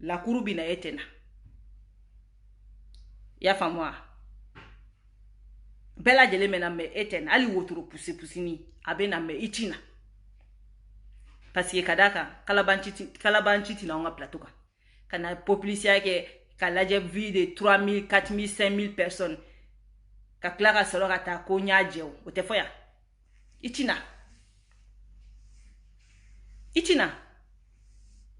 [SPEAKER 3] lakuru bɛ na e tɛ na y'a faamu wa bɛɛ lajɛlen bɛ na mais e tɛ na hali wotoro pusini a bɛ na mais i tina parce que ka d'a kan kalabanci tina anw ka plateau kan ka na publicité kɛ ka lajɛ vie de 3000 4000 5000 personnes ka tila ka sɔrɔ ka taa ko n y'a jɛ o tɛ fɔ yan i tina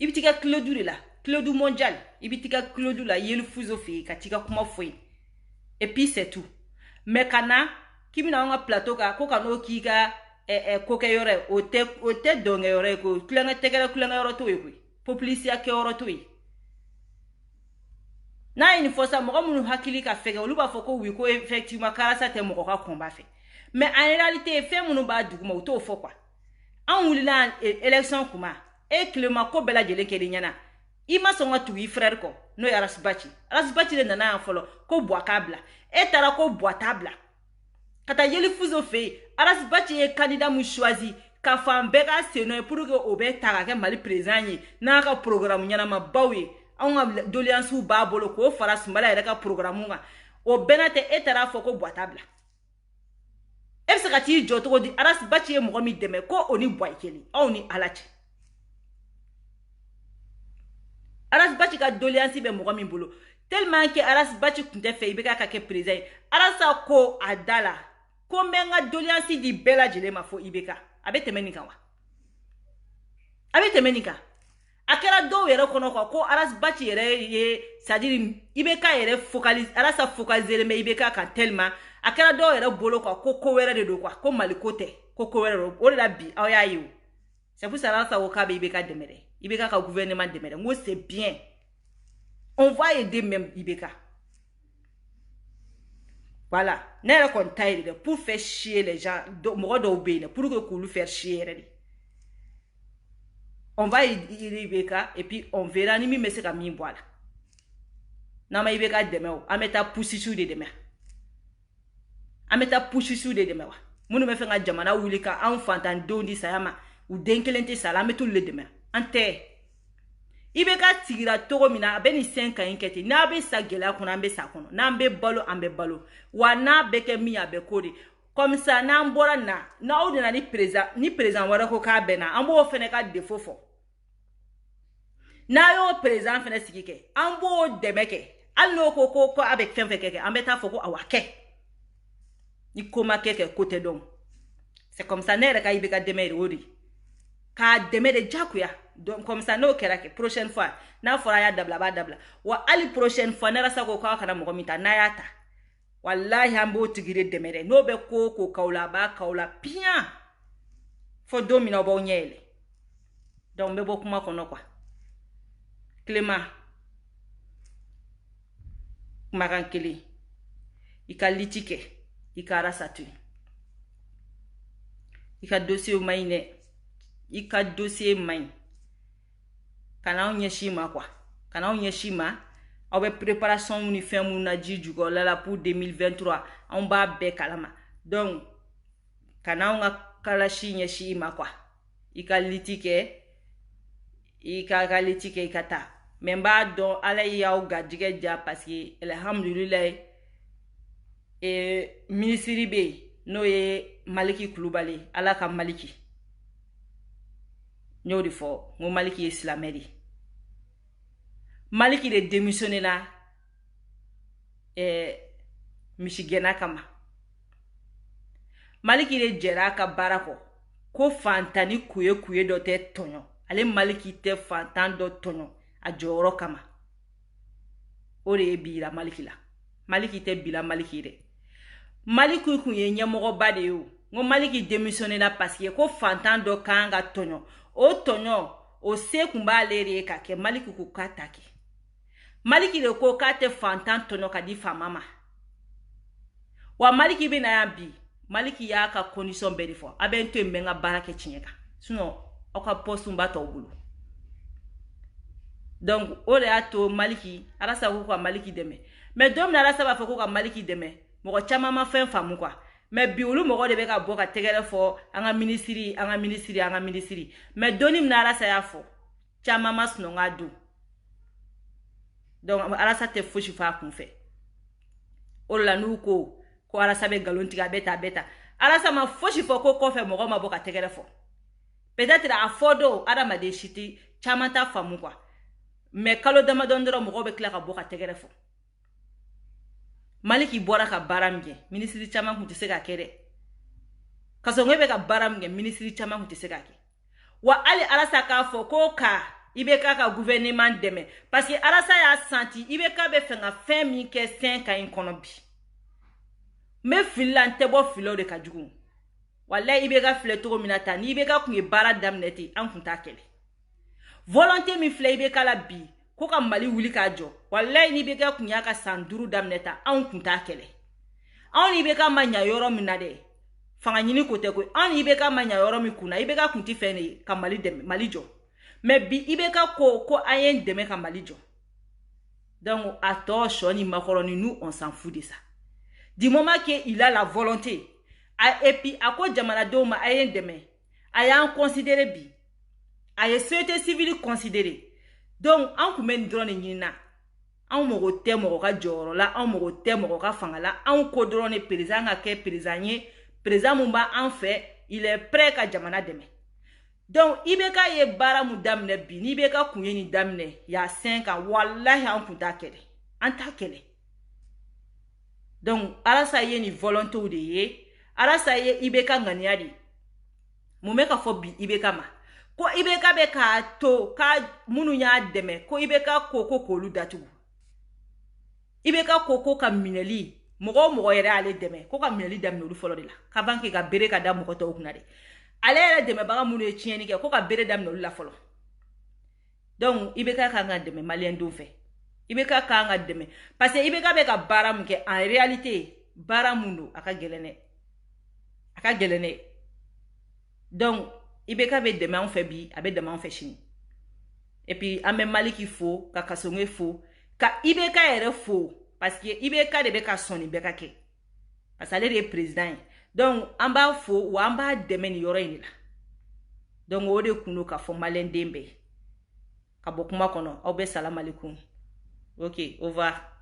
[SPEAKER 3] i bɛ t'i ka Clodou de la Claude mondial ibitika Claude la yelu fuzo fe katika kuma foi et puis c'est tout mais kana kimina nga plateau ka ko kano kika ko ke yore o te donge yore ko klanga tegala klanga yore to yi populisia ke yore to yi na ini fosa mo munu hakili ka fege oluba foko wi ko effectivement karasa te mo ka combat fait mais en réalité fait munu ba duguma o to fo kwa an wulila élection kuma e Clément ko bela jele ke nyana ima songa tu yi frère ko no ya rasbachi le nana folo ko boa kabla e tara ko boa tabla kata yeli fuzo fe rasbachi e candidat mu choisi ka fambeka seno pour que obe tara ke mali président na ka programme nyana ma bawi on doléance ba bolo ko faras mala ya ka programme nga o benate e tara fo ko boa tabla e se kati joto di rasbachi e mo mi deme ko oni boa keli oni alache Aras Bachi ka doléance be mo mi bolo tellement que Aras Bachi kunte fe ibeka ka ke président Arasa ko adala ko menga doléance di bela jele ma fo ibeka abete menika wa abete menika akera do yere kono ko Aras Bachi yere ye c'est-à-dire ibeka yere focalise Arasa focaliser me ibeka ka tellement akera do yere bolo ko were de do ko malikote ko were o la bi aya yu c'est pour ça Arasa ko ka be ibeka demere Ibeka ka gouvernement de moi c'est bien. On va aider même Ibeka. Voilà. N'est-ce qu'on taille pour faire chier les gens, pour que vous faire chier. On va aider Ibeka et puis on verra ni mais c'est comme voilà. Nama Ibeka demain, on met ta poussi sur de demain. On met ta poussi sur de demain. Mon me fait un jamana ou les cas enfant en dondi sayama ou denkelente salame tout le demain. Ante Ibeka tigira togo mina abeni 5 ans inkete na be sagela kuna ambe sakono na ambe balo wana beke mi abekodi comme ça na mbora na odina ni président wara ko ka bena ambo fene ka defofo na yo président fene sikike ambo demeke alno ko avec fen fekeke ambeta foko awake ni koma keke côté dom c'est comme ça nere ka Ibeka demere odi ka demere jakuya donc comme ça no kerake prochaine fois na fora ya dabla wa ali prochaine fois na rasa ko ka kana mo mita na yata wallahi ambo tigire demere no be ko kaula bien fo domina bo nyele donc be bokuma kono kwa Clément marankeli ikalitike ikarasatu ika dossier maine ika dossier main kana onye shima kwa kana onye shima awe préparation ni fin mu na jijugo la pour 2023 on ba be kalama donc kana onga kala shinye shima kwa ika litike ikata memba don ala ya o gadige ja parce que alhamdulillah ministre be no ye Maliki Kulubali ala ka Maliki Nyori fo ngo Maliki islamedi Maliki de démissionné na Michigena kama Maliki de jeraka barako ko fantani kuye do te tonyo ale Maliki te fantan do tonyo a joro kama ore bila Maliki la Maliki te bila Maliki de Maliki kuye nyamogo bade yo ngo Maliki démissionné na parce que ko fantan do kanga tonyo o tonyo o se kumba lere ka ke Maliki ku katake Maliki de ko kate fantan tonyo ka di famama wa Maliki be na yabi Maliki ya ka condition beri fo abento mbenga barake chinyeka sinon oka postu mbato bulu donc ole ato Maliki arasa ko Maliki deme mais dom na arasa ba fo ko Maliki deme mo chama ma fen famu kwa mais biulu mo de be ka boka tegere fo anga ministry mais donim na arasa ya fo chama mas no ngadu donc arasa te fo shifa kun fe ola nuko ko arasa be galontiga beta arasa ma fo shifa ko fe mo ma boka tegere fo peut-être a fodo adama de shiti chama ta famu kwa mais kalo dama dondoro mo be kla ka boka tegere fo Maliki bora ka baramge ministry chama kunti sega kere kaso ngebe ka baramge ministry chama kunti sega ke wa ali arasa ka fo ko ka IBK ka gouvernement deme parce que Arasa ya senti IBK be fenga fin mi ke 5 ka inkono bi me filante bo filo de kajugu wallahi IBK file to minata ni IBK ku bara damneti an kunta kele volonté mi file IBK la bi ko ka Mali wuli ka jo wallahi ni IBK ku nya ka sanduru damneta an kunta kele an IBK ma nya yoro minade fanga nyini kote ko an IBK ma nya yoro mi kuna IBK kunti fene ka Mali deme Mali jo mais bi IBK ko ayen deme ka Mali jo donc attention ni makoroni nous on s'en fout de ça du moment qu'il a la volonté et puis à quoi jamana do ma ayen deme ayan considéré bi ay société civile considéré donc an ku men drone nyina an mo te mo ka joro la an mo te mo ka fangala an ko drone président ka ke président mumba en fait il est prêt ka jamana deme donc IBK ye bara mu damne bi ni IBK kunye ni damne ya 5 ans wallahi an kunta kele an ta kele donc Arasa ye ni volonté ou de ye Arasa ye IBK ngania di mu meka fo bi IBK ma ko IBK be ka to ka munu nya deme ko IBK koko kolu datugu IBK koko ka mineli mogo yere ale deme ko ka mineli damne olu folo de la ka banki ka bere ka da mogo to kunna de ale yere deme baga munu e tieni ke ko ka bere damne olu la folo donc IBK ka nga deme malien do fe IBK ka nga deme parce que IBK be ka bara mu ke en réalité bara mundu aka gelene donc IBK be deme en fait bi abe deme en fait chini et puis ame Mali ki fo ka kasonge fo ka IBK ere fo parce que IBK de be ka soni beka ke parce que ale de président donc amba fo ou amba deme ni yoro ni la donc o de kuno ka fo malen dembe ka bokuma kono obe salam alaikum. Ok, au revoir.